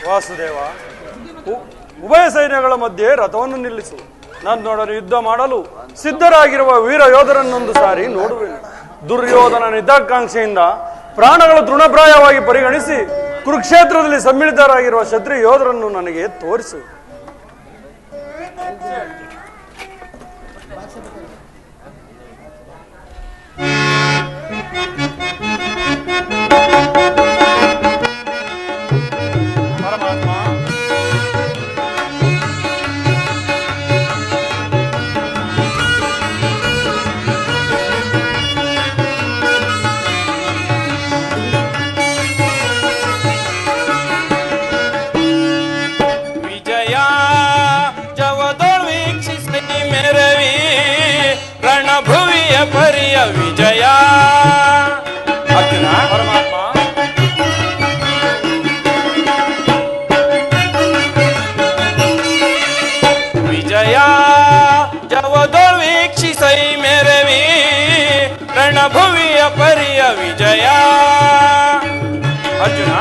ವಾಸುದೇವ, ಉಭಯ ಸೈನ್ಯಗಳ ಮಧ್ಯೆ ರಥವನ್ನು ನಿಲ್ಲಿಸು. ನನ್ನೊಡನೆ ಯುದ್ಧ ಮಾಡಲು ಸಿದ್ಧರಾಗಿರುವ ವೀರ ಯೋಧರನ್ನೊಂದು ಸಾರಿ ನೋಡುವೆನು. ದುರ್ಯೋಧನ ಹಿತಾಕಾಂಕ್ಷೆಯಿಂದ ಪ್ರಾಣಗಳ ತೃಣಪ್ರಾಯವಾಗಿ ಪರಿಗಣಿಸಿ ಕುರುಕ್ಷೇತ್ರದಲ್ಲಿ ಸಮ್ಮಿಳಿತರಾಗಿರುವ ಕ್ಷತ್ರಿಯ ಯೋಧರನ್ನು ನನಗೆ ತೋರಿಸು. ಪರಿಯ ವಿಜಯ. ಅರ್ಜುನ ಪರಮಾತ್ಮ, ವಿಜಯ ಜವದೊಳ್ ವೀಕ್ಷಿಸೈ ಮೆರವಿ ರಣಭುವಿಯ ಪರಿಯ ವಿಜಯ. ಅರ್ಜುನ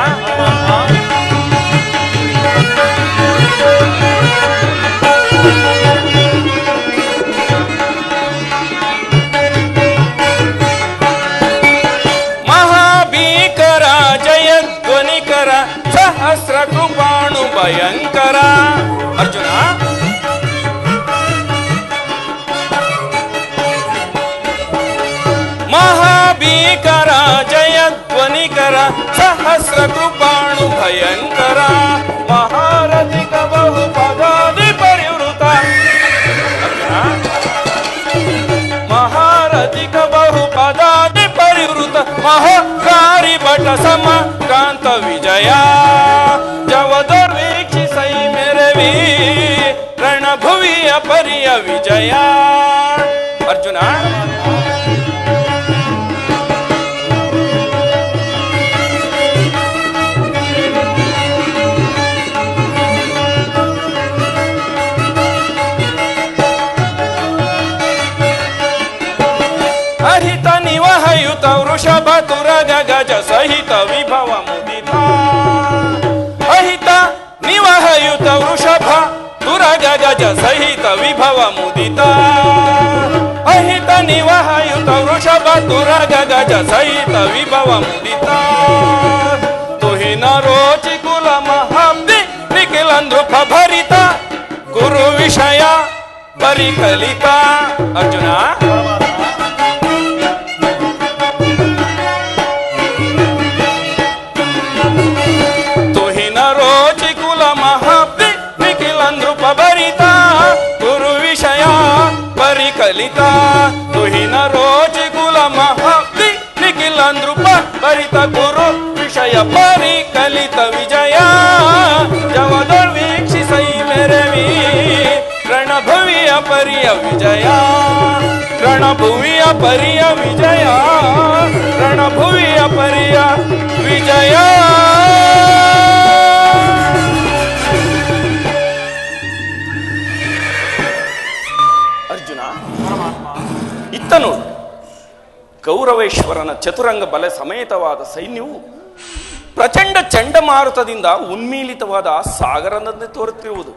ಸಹಸ್ರ ಕೃಪಾಣು ಭಯಂಕರ. ಅರ್ಜುನ ಮಹಾಭೀಕರ ಜಯಧ್ವನಿಕರ ಸಹಸ್ರ ಕೃಪಾಣು ಭಯಂಕರ. ಮಹಾರಥಿಕ ಬಹು ಪದಾದಿ ಪರಿವೃತ. ಮಹಾರಥಿಕ ಬಹು ಪದಾದಿ ಪರಿವೃತ ಮಹಾಕಾರಿ ಭಟ ಸಮ ಕಾಂತ ವಿಜಯ. ಜವದರ್ವೀಕ್ಷಿಸೈ ಮೆರವಿ ರಣಭುವಿಯ ಪರಿಯ ವಿಜಯ. ಅರ್ಜುನ ಅಹಿತ ನಿವಹಯುತ ವೃಷಭ ತುರಗ ಗಜ ಸಹಿತ ವಿಭವ ಮುದಿತ. ಅಹಿತ ನಿವಹಯುತ ವೃಷಭ ತುರಗ ಗಜ ಸಹಿತ ವಿಭವ ಮುದಿತ. ಅಹಿತ ನಿವಹಯುತ ವೃಷಭ ತುರಗ ಗಜ ಸಹಿತ ವಿಭವ ಮುದಿತ. ತುಹಿನ ರೋಚಿ ಕುಲ ಮಹಾಬ್ದಿ ನಿಖಿಲ ನೃಪ ಭರಿತ ಗುರು ವಿಷಯ ಪರಿಕಲಿತ. ಅರ್ಜುನ ಭರಿತ ಗುರು ವಿಷಯ ಪರಿಕಲಿತ. ತುಹಿನ ರೋಚಿ ಕುಲ ಮಹಾಬ್ದಿ ನಿಖಿಲ ನೃಪ ಭರಿತ ಗುರು ವಿಷಯ ಪರಿಕಲಿತ ವಿಜಯ. ಜವದೊಳ್ ವೀಕ್ಷಿಸೈ ಮೆರವಿ ರಣಭುವಿಯ ಪರಿಯ ವಿಜಯ. ರಣಭುವಿಯ ಪರಿಯ ವಿಜಯ. ರಣಭುವಿಯ ಪರಿಯ ವಿಜಯ. ಇತ್ತ ನೋಡು, ಕೌರವೇಶ್ವರನ ಚತುರಂಗ ಬಲ ಸಮೇತವಾದ ಸೈನ್ಯವು ಪ್ರಚಂಡ ಚಂಡಮಾರುತದಿಂದ ಉನ್ಮೀಲಿತವಾದ ಸಾಗರದಂತೆ ತೋರುತ್ತಿರುವುದು.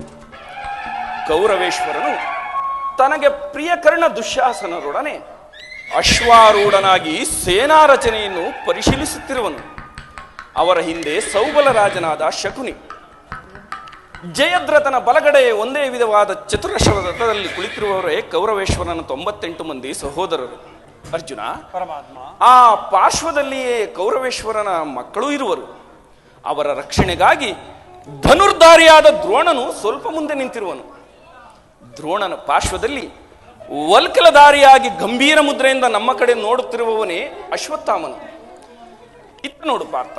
ಕೌರವೇಶ್ವರನು ತನಗೆ ಪ್ರಿಯಕರ್ಣ ದುಶ್ಯಾಸನರೊಡನೆ ಅಶ್ವಾರೂಢನಾಗಿ ಸೇನಾ ರಚನೆಯನ್ನು ಪರಿಶೀಲಿಸುತ್ತಿರುವನು. ಅವರ ಹಿಂದೆ ಸೌಬಲ ರಾಜನಾದ ಶಕುನಿ, ಜಯದ್ರಥನ ಬಲಗಡೆ ಒಂದೇ ವಿಧವಾದ ಚತುರಶ್ರ ರಥದಲ್ಲಿ ಕುಳಿತಿರುವವರೇ ಕೌರವೇಶ್ವರನ 98 ಮಂದಿ ಸಹೋದರರು. ಅರ್ಜುನ ಪರಮಾತ್ಮ, ಆ ಪಾರ್ಶ್ವದಲ್ಲಿಯೇ ಕೌರವೇಶ್ವರನ ಮಕ್ಕಳು ಇರುವರು. ಅವರ ರಕ್ಷಣೆಗಾಗಿ ಧನುರ್ಧಾರಿಯಾದ ದ್ರೋಣನು ಸ್ವಲ್ಪ ಮುಂದೆ ನಿಂತಿರುವನು. ದ್ರೋಣನ ಪಾರ್ಶ್ವದಲ್ಲಿ ವಲ್ಕಲಧಾರಿಯಾಗಿ ಗಂಭೀರ ಮುದ್ರೆಯಿಂದ ನಮ್ಮ ಕಡೆ ನೋಡುತ್ತಿರುವವನೇ ಅಶ್ವತ್ಥಾಮನು. ಇತ್ತ ನೋಡು ಪಾರ್ಥ,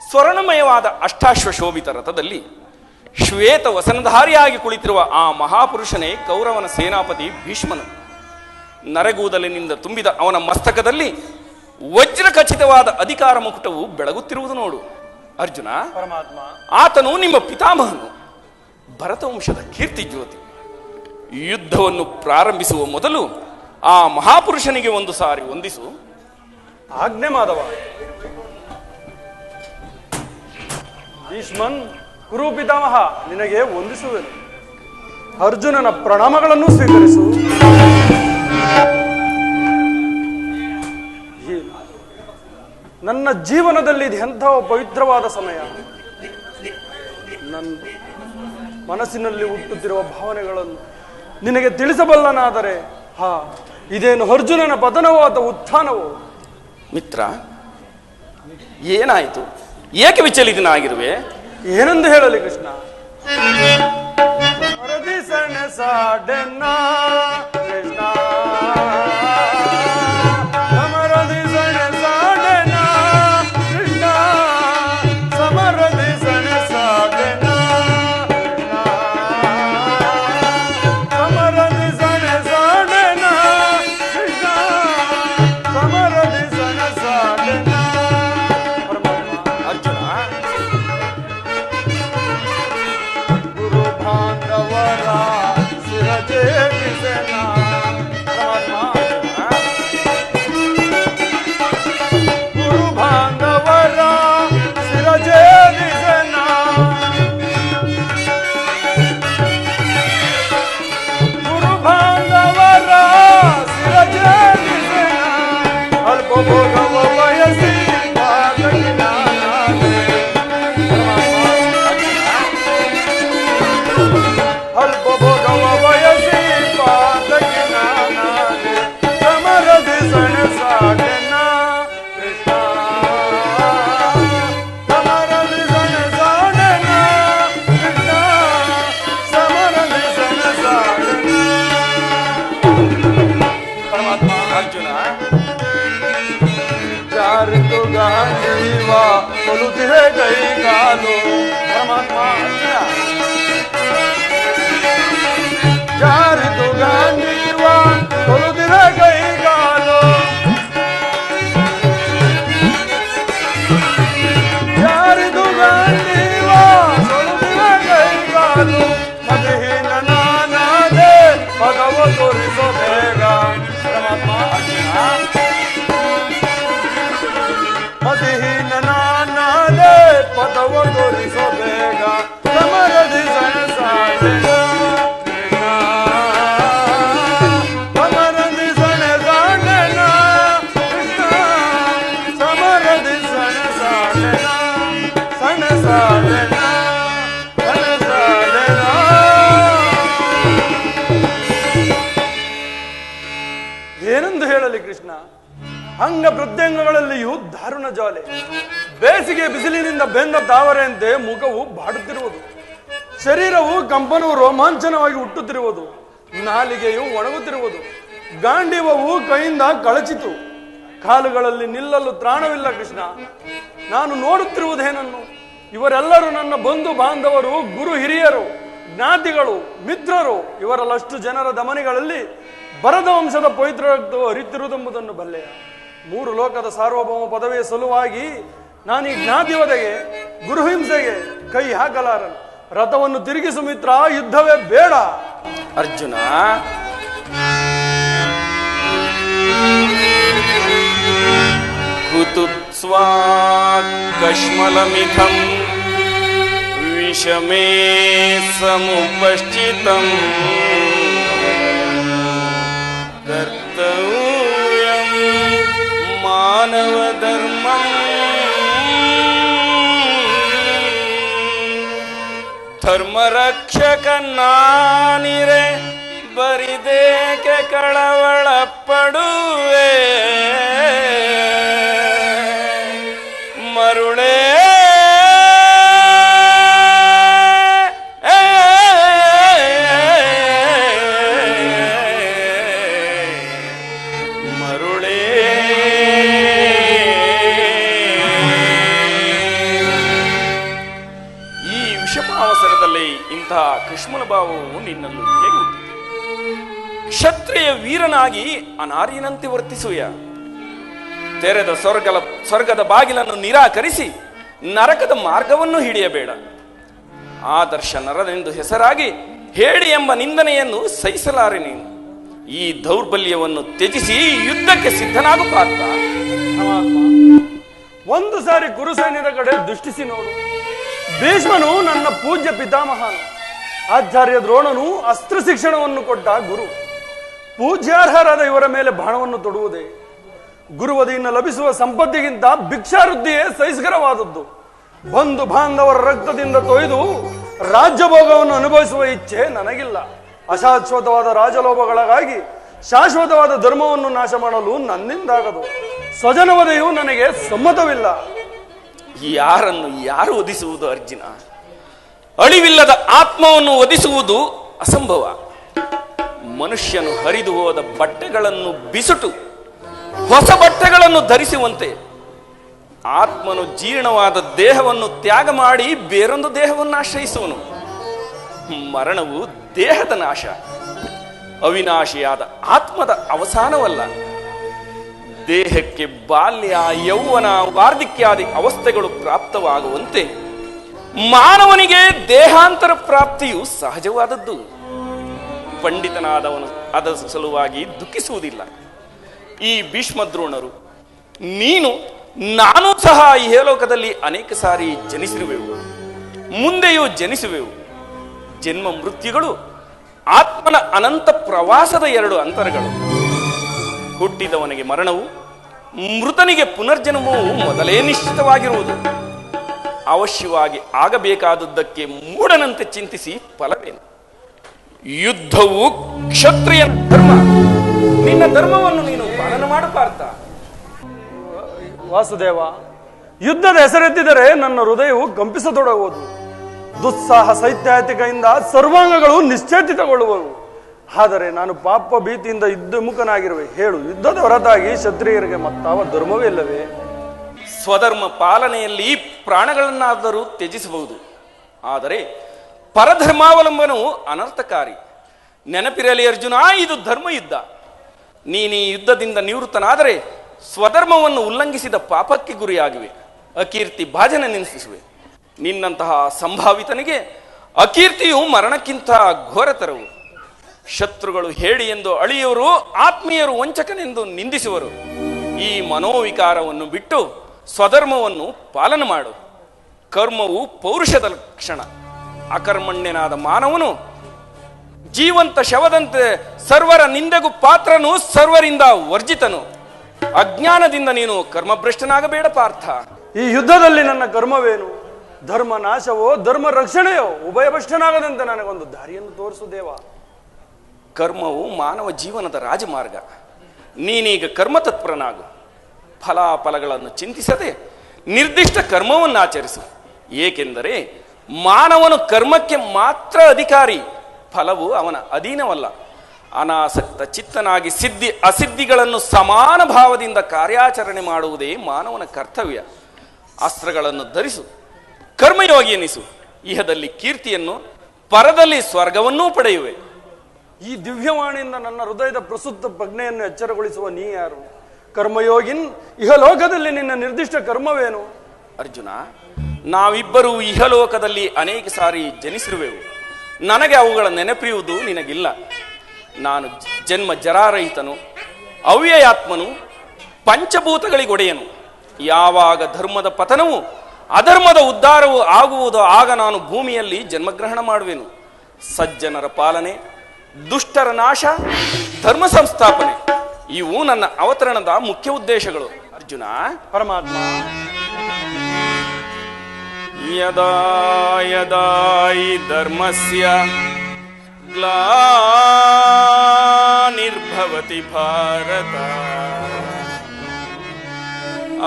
ಸ್ವರ್ಣಮಯವಾದ ಅಷ್ಟಾಶ್ವ ಶೋಭಿತ ರಥದಲ್ಲಿ ಶ್ವೇತ ವಸನಧಾರಿಯಾಗಿ ಕುಳಿತಿರುವ ಆ ಮಹಾಪುರುಷನೇ ಕೌರವನ ಸೇನಾಪತಿ ಭೀಷ್ಮನು. ನರೆಗೂದಲಿನಿಂದ ತುಂಬಿದ ಅವನ ಮಸ್ತಕದಲ್ಲಿ ವಜ್ರ ಖಚಿತವಾದ ಅಧಿಕಾರ ಮುಕುಟವು ಬೆಳಗುತ್ತಿರುವುದು ನೋಡು. ಅರ್ಜುನ ಪರಮಾತ್ಮ, ಆತನು ನಿಮ್ಮ ಪಿತಾಮಹನು, ಭರತವಂಶದ ಕೀರ್ತಿ ಜ್ಯೋತಿ. ಯುದ್ಧವನ್ನು ಪ್ರಾರಂಭಿಸುವ ಮೊದಲು ಆ ಮಹಾಪುರುಷನಿಗೆ ಒಂದು ಸಾರಿ ವಂದಿಸು. ಆಜ್ಞೆ ಮಾಧವ. ಭೀಷ್ಮನ್ ಕುರು ಪಿತಾಮಹ, ನಿನಗೆ ವಂದಿಸುವೆನು. ಅರ್ಜುನನ ಪ್ರಣಾಮಗಳನ್ನು ಸ್ವೀಕರಿಸು. ನನ್ನ ಜೀವನದಲ್ಲಿ ಇದು ಎಂಥ ಪವಿತ್ರವಾದ ಸಮಯ. ನನ್ನ ಮನಸ್ಸಿನಲ್ಲಿ ಹುಟ್ಟುತ್ತಿರುವ ಭಾವನೆಗಳನ್ನು ನಿನಗೆ ತಿಳಿಸಬಲ್ಲನಾದರೆ ಇದೇನು ಅರ್ಜುನನ ಪತನವೋ ಅಥವಾ ಉತ್ಥಾನವೋ? ಮಿತ್ರ, ಏನಾಯಿತು? ಏಕೆ ವಿಚಲಿತನಾಗಿರುವೆ? ಏನೆಂದು ಹೇಳಲಿ ಕೃಷ್ಣ? ಏನೆಂದು ಹೇಳಲಿ ಕೃಷ್ಣ? ಅಂಗ ಪ್ರತ್ಯಂಗಗಳಲ್ಲಿಯೂ ದಾರುಣ ಜ್ವಾಲೆ. ಬೇಸಿಗೆ ಬಿಸಿಲಿನಿಂದ ಬೆಂದ ತಾವರೆಯಂತೆ ಮುಖವು ಬಾಡುತ್ತಿರುವುದು, ಶರೀರವು ಕಂಪನವು ರೋಮಾಂಚನವಾಗಿ ಹುಟ್ಟುತ್ತಿರುವುದು, ನಾಲಿಗೆಯು ಒಣಗುತ್ತಿರುವುದು, ಗಾಂಡೀವವು ಕೈಯಿಂದ ಕಳಚಿತು, ಕಾಲುಗಳಲ್ಲಿ ನಿಲ್ಲಲು ತ್ರಾಣವಿಲ್ಲ ಕೃಷ್ಣ. ನಾನು ನೋಡುತ್ತಿರುವುದೇನನ್ನು? ಇವರೆಲ್ಲರೂ ನನ್ನ ಬಂಧು ಬಾಂಧವರು, ಗುರು ಹಿರಿಯರು, ಜ್ಞಾತಿಗಳು, ಮಿತ್ರರು. ಇವರಲ್ಲಷ್ಟು ಜನರ ದಮನಿಗಳಲ್ಲಿ ಭರತ ವಂಶದ ಪವಿತ್ರ ರಕ್ತವು ಹರಿತಿರುವುದೆಂಬುದನ್ನು ಬಲ್ಲೆಯ. 3 ಲೋಕದ ಸಾರ್ವಭೌಮ ಪದವಿಯ ಸಲುವಾಗಿ ನಾನು ಈ ಜ್ಞಾತಿವದೆಗೆ, ಗುರುಹಿಂಸೆಗೆ ಕೈ ಹಾಕಲಾರನು. ರಥವನ್ನು ತಿರುಗಿಸು ಮಿತ್ರ, ಯುದ್ಧವೇ ಬೇಡ. ಅರ್ಜುನ, ಕುತುತ್ಸ್ವಾ ಕಶ್ಮಲಮಿಥಂ ವಿಷಮೇ ಸಮುಪಶ್ಚಿತಂ ಕರ್ತವ್ಯಂ ಮಾನವ ಧರ್ಮಂ ಧರ್ಮರಕ್ಷಕನಾನಿರೆ ಬರಿದೇಕೆ ಕಳವಳ ಪಡುವೆ ಮರುಳೇ ಕೃಷ್ಣನ ಭಾವವು ನಿನ್ನನ್ನು ಹೇಗೆ ಹುಟ್ಟಿತು? ಕ್ಷತ್ರಿಯ ವೀರನಾಗಿ ಅನಾರ್ಯನಂತೆ ವರ್ತಿಸುವ, ತೆರೆದ ಸ್ವರ್ಗದ ಬಾಗಿಲನ್ನು ನಿರಾಕರಿಸಿ ನರಕದ ಮಾರ್ಗವನ್ನು ಹಿಡಿಯಬೇಡ. ಆದರ್ಶ ನರನೆಂದು ಹೆಸರಾಗಿ ಹೇಳಿ ಎಂಬ ನಿಂದನೆಯನ್ನು ಸಹಿಸಲಾರೆ ನೀನು. ಈ ದೌರ್ಬಲ್ಯವನ್ನು ತ್ಯಜಿಸಿ ಯುದ್ಧಕ್ಕೆ ಸಿದ್ಧನಾಗು ಪಾರ್ಥ. ಒಂದು ಸಾರಿ ಕುರುಸೈನ್ಯದ ಕಡೆ ದೃಷ್ಟಿಸಿ ನೋಡು. ಭೀಷ್ಮನು ನನ್ನ ಪೂಜ್ಯ ಪಿತಾಮಹನು. ಆಚಾರ್ಯ ದ್ರೋಣನು ಅಸ್ತ್ರ ಶಿಕ್ಷಣವನ್ನು ಕೊಟ್ಟ ಗುರು. ಪೂಜ್ಯಾರ್ಹರಾದ ಇವರ ಮೇಲೆ ಬಾಣವನ್ನು ತೊಡುವುದೇ ಗುರುವದಿಯಿಂದ ಲಭಿಸುವ ಸಂಪತ್ತಿಗಿಂತ ಭಿಕ್ಷಾವೃತ್ತಿಯೇ ಸಹಿಸ್ಕರವಾದದ್ದು. ಬಂಧು ಬಾಂಧವರ ರಕ್ತದಿಂದ ತೊಯ್ದು ರಾಜ್ಯಭೋಗವನ್ನು ಅನುಭವಿಸುವ ಇಚ್ಛೆ ನನಗಿಲ್ಲ. ಅಶಾಶ್ವತವಾದ ರಾಜಲೋಭಗಳಿಗಾಗಿ ಶಾಶ್ವತವಾದ ಧರ್ಮವನ್ನು ನಾಶ ಮಾಡಲು ನನ್ನಿಂದಾಗದು. ಸ್ವಜನವದೆಯು ನನಗೆ ಸಮ್ಮತವಿಲ್ಲ. ಯಾರನ್ನು ಯಾರು ವಧಿಸುವುದು ಅರ್ಜುನ? ಅಳಿವಿಲ್ಲದ ಆತ್ಮವನ್ನು ವಧಿಸುವುದು ಅಸಂಭವ. ಮನುಷ್ಯನು ಹರಿದು ಹೋದ ಬಟ್ಟೆಗಳನ್ನು ಬಿಸುಟು ಹೊಸ ಬಟ್ಟೆಗಳನ್ನು ಧರಿಸುವಂತೆ ಆತ್ಮನು ಜೀರ್ಣವಾದ ದೇಹವನ್ನು ತ್ಯಾಗ ಮಾಡಿ ಬೇರೊಂದು ದೇಹವನ್ನು ಆಶ್ರಯಿಸುವನು. ಮರಣವು ದೇಹದ ನಾಶ, ಅವಿನಾಶಿಯಾದ ಆತ್ಮದ ಅವಸಾನವಲ್ಲ. ದೇಹಕ್ಕೆ ಬಾಲ್ಯ, ಯೌವನ, ವಾರ್ಧಕ್ಯಾದಿ ಅವಸ್ಥೆಗಳು ಪ್ರಾಪ್ತವಾಗುವಂತೆ ಮಾನವನಿಗೆ ದೇಹಾಂತರ ಪ್ರಾಪ್ತಿಯು ಸಹಜವಾದದ್ದು. ಪಂಡಿತನಾದವನು ಅದರ ಸಲುವಾಗಿ ದುಃಖಿಸುವುದಿಲ್ಲ. ಈ ಭೀಷ್ಮದ್ರೋಣರು, ನೀನು, ನಾನು ಸಹ ಈ ಲೋಕದಲ್ಲಿ ಅನೇಕ ಸಾರಿ ಜನಿಸಿರುವೆವು, ಮುಂದೆಯೂ ಜನಿಸುವೆವು. ಜನ್ಮ ಮೃತ್ಯುಗಳು ಆತ್ಮನ ಅನಂತ ಪ್ರವಾಸದ ಎರಡು ಅಂತರಗಳು. ಹುಟ್ಟಿದವನಿಗೆ ಮರಣವು, ಮೃತನಿಗೆ ಪುನರ್ಜನ್ಮವು ಮೊದಲೇ ನಿಶ್ಚಿತವಾಗಿರುವುದು. ಅವಶ್ಯವಾಗಿ ಆಗಬೇಕಾದದ್ದಕ್ಕೆ ಮೂಢನಂತೆ ಚಿಂತಿಸಿ ಫಲವೇನು? ಯುದ್ಧವು ಕ್ಷತ್ರಿಯ ಧರ್ಮ. ನಿನ್ನ ಧರ್ಮವನ್ನು ನೀನು ಪಾಲನೆ ಮಾಡು ಪಾರ್ಥ. ವಾಸುದೇವ, ಯುದ್ಧದ ಹೆಸರೆತ್ತಿದರೆ ನನ್ನ ಹೃದಯವು ಕಂಪಿಸತೊಡಗುವುದು. ದುಸ್ಸಾಹ ಸೈತ್ಯಾತಿಕೆಯಿಂದ ಸರ್ವಾಂಗಗಳು ನಿಶ್ಚೇತಿತಗೊಳ್ಳುವವು. ಆದರೆ ನಾನು ಪಾಪ ಭೀತಿಯಿಂದ ಯುದ್ಧಮುಖನಾಗಿರುವೆ. ಹೇಳು, ಯುದ್ಧದ ಹೊರತಾಗಿ ಕ್ಷತ್ರಿಯರಿಗೆ ಮತ್ತಾವ ಧರ್ಮವೇ ಇಲ್ಲವೇ? ಸ್ವಧರ್ಮ ಪಾಲನೆಯಲ್ಲಿ ಪ್ರಾಣಗಳನ್ನಾದರೂ ತ್ಯಜಿಸಬಹುದು, ಆದರೆ ಪರಧರ್ಮಾವಲಂಬನವು ಅನರ್ಥಕಾರಿ. ನೆನಪಿರಲಿ ಅರ್ಜುನ, ಇದು ಧರ್ಮ ಯುದ್ಧ. ನೀನು ಈ ಯುದ್ಧದಿಂದ ನಿವೃತ್ತನಾದರೆ ಸ್ವಧರ್ಮವನ್ನು ಉಲ್ಲಂಘಿಸಿದ ಪಾಪಕ್ಕೆ ಗುರಿಯಾಗಿವೆ, ಅಕೀರ್ತಿ ಭಾಜನ ನೆನೆಸಿಸುವೆ. ನಿನ್ನಂತಹ ಸಂಭಾವಿತನಿಗೆ ಅಕೀರ್ತಿಯು ಮರಣಕ್ಕಿಂತ ಘೋರತರವು. ಶತ್ರುಗಳು ಹೇಳಿ ಎಂದು ಅಳಿಯುವರು, ಆತ್ಮೀಯರು ವಂಚಕನೆಂದು ನಿಂದಿಸುವರು. ಈ ಮನೋವಿಕಾರವನ್ನು ಬಿಟ್ಟು ಸ್ವಧರ್ಮವನ್ನು ಪಾಲನೆ ಮಾಡು. ಕರ್ಮವು ಪೌರುಷದ ಲಕ್ಷಣ. ಅಕರ್ಮಣ್ಯನಾದ ಮಾನವನು ಜೀವಂತ ಶವದಂತೆ ಸರ್ವರ ನಿಂದೆಗೂ ಪಾತ್ರನು, ಸರ್ವರಿಂದ ವರ್ಜಿತನು. ಅಜ್ಞಾನದಿಂದ ನೀನು ಕರ್ಮಭ್ರಷ್ಟನಾಗಬೇಡ ಪಾರ್ಥ. ಈ ಯುದ್ಧದಲ್ಲಿ ನನ್ನ ಕರ್ಮವೇನು? ಧರ್ಮ ನಾಶವೋ ಧರ್ಮ ರಕ್ಷಣೆಯೋ? ಉಭಯಭ್ರಷ್ಟನಾಗದಂತೆ ನನಗೊಂದು ದಾರಿಯನ್ನು ತೋರಿಸು ದೇವ. ಕರ್ಮವು ಮಾನವ ಜೀವನದ ರಾಜಮಾರ್ಗ. ನೀನೀಗ ಕರ್ಮತತ್ಪರನಾಗು. ಫಲಾಫಲಗಳನ್ನು ಚಿಂತಿಸದೆ ನಿರ್ದಿಷ್ಟ ಕರ್ಮವನ್ನು ಆಚರಿಸು. ಏಕೆಂದರೆ ಮಾನವನು ಕರ್ಮಕ್ಕೆ ಮಾತ್ರ ಅಧಿಕಾರಿ, ಫಲವು ಅವನ ಅಧೀನವಲ್ಲ. ಅನಾಸಕ್ತ ಚಿತ್ತನಾಗಿ ಸಿದ್ಧಿ ಅಸಿದ್ಧಿಗಳನ್ನು ಸಮಾನ ಭಾವದಿಂದ ಕಾರ್ಯಾಚರಣೆ ಮಾಡುವುದೇ ಮಾನವನ ಕರ್ತವ್ಯ. ಅಸ್ತ್ರಗಳನ್ನು ಧರಿಸು, ಕರ್ಮಯೋಗಿ ಎನಿಸು. ಇಹದಲ್ಲಿ ಕೀರ್ತಿಯನ್ನು, ಪರದಲ್ಲಿ ಸ್ವರ್ಗವನ್ನೂ ಪಡೆಯುವೆ. ಈ ದಿವ್ಯವಾಣಿಯಿಂದ ನನ್ನ ಹೃದಯದ ಪ್ರಸುಪ್ತ ಪ್ರಜ್ಞೆಯನ್ನು ಎಚ್ಚರಗೊಳಿಸುವ ನೀ ಯಾರು? ಕರ್ಮಯೋಗಿನ್, ಇಹಲೋಕದಲ್ಲಿ ನಿನ್ನ ನಿರ್ದಿಷ್ಟ ಕರ್ಮವೇನು? ಅರ್ಜುನ, ನಾವಿಬ್ಬರೂ ಇಹಲೋಕದಲ್ಲಿ ಅನೇಕ ಸಾರಿ ಜನಿಸಿರುವೆವು. ನನಗೆ ಅವುಗಳ ನೆನಪಿರುವುದು ನಿನಗಿಲ್ಲ. ನಾನು ಜನ್ಮ ಜರಾರಹಿತನು, ಅವ್ಯಯಾತ್ಮನು, ಪಂಚಭೂತಗಳಿಗೊಡೆಯನು. ಯಾವಾಗ ಧರ್ಮದ ಪತನವು ಅಧರ್ಮದ ಉದ್ಧಾರವು ಆಗುವುದೋ ಆಗ ನಾನು ಭೂಮಿಯಲ್ಲಿ ಜನ್ಮಗ್ರಹಣ ಮಾಡುವೆನು. ಸಜ್ಜನರ ಪಾಲನೆ, ದುಷ್ಟರ ನಾಶ, ಧರ್ಮ ಸಂಸ್ಥಾಪನೆ ಇವು ನನ್ನ ಅವತರಣದ ಮುಖ್ಯ ಉದ್ದೇಶಗಳು. ಅರ್ಜುನ, ಪರಮಾತ್ಮ, ಯದಾ ಯದಾ ಹಿ ಧರ್ಮಸ್ಯ ಗ್ಲಾನಿರ್ಭವತಿ ಭಾರತ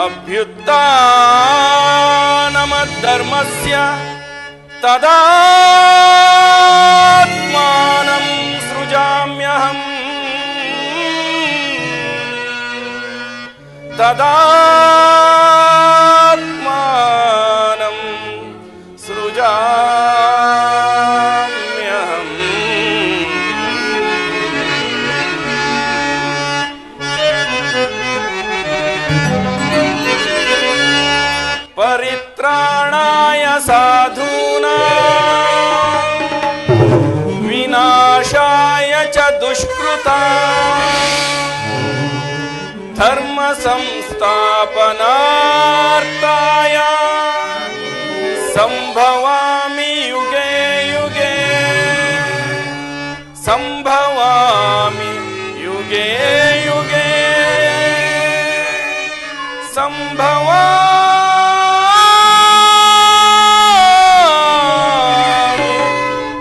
ಅಭ್ಯುತ್ಥಾನಮಧರ್ಮಸ್ಯ ತದಾತ್ಮಾನಂ ಸೃಜಾಮ್ಯಹಂ ತದಾತ್ಮಾನಂ ಸೃಜಾಮ್ಯಹಂ. ಪರಿತ್ರಾಣಾಯ ಸಾಧೂನಾಂ ವಿನಾಶಾಯ ಚ ದುಷ್ಕೃತಾಂ ಧರ್ಮ ಸಂಸ್ಥಾಪನಾರ್ಥಾಯ ಸಂಭವಾಮಿ ಯುಗೆ ಯುಗೆ ಸಂಭವಾಮಿ ಯುಗೆ ಯುಗೆ ಸಂಭವಾಮಿ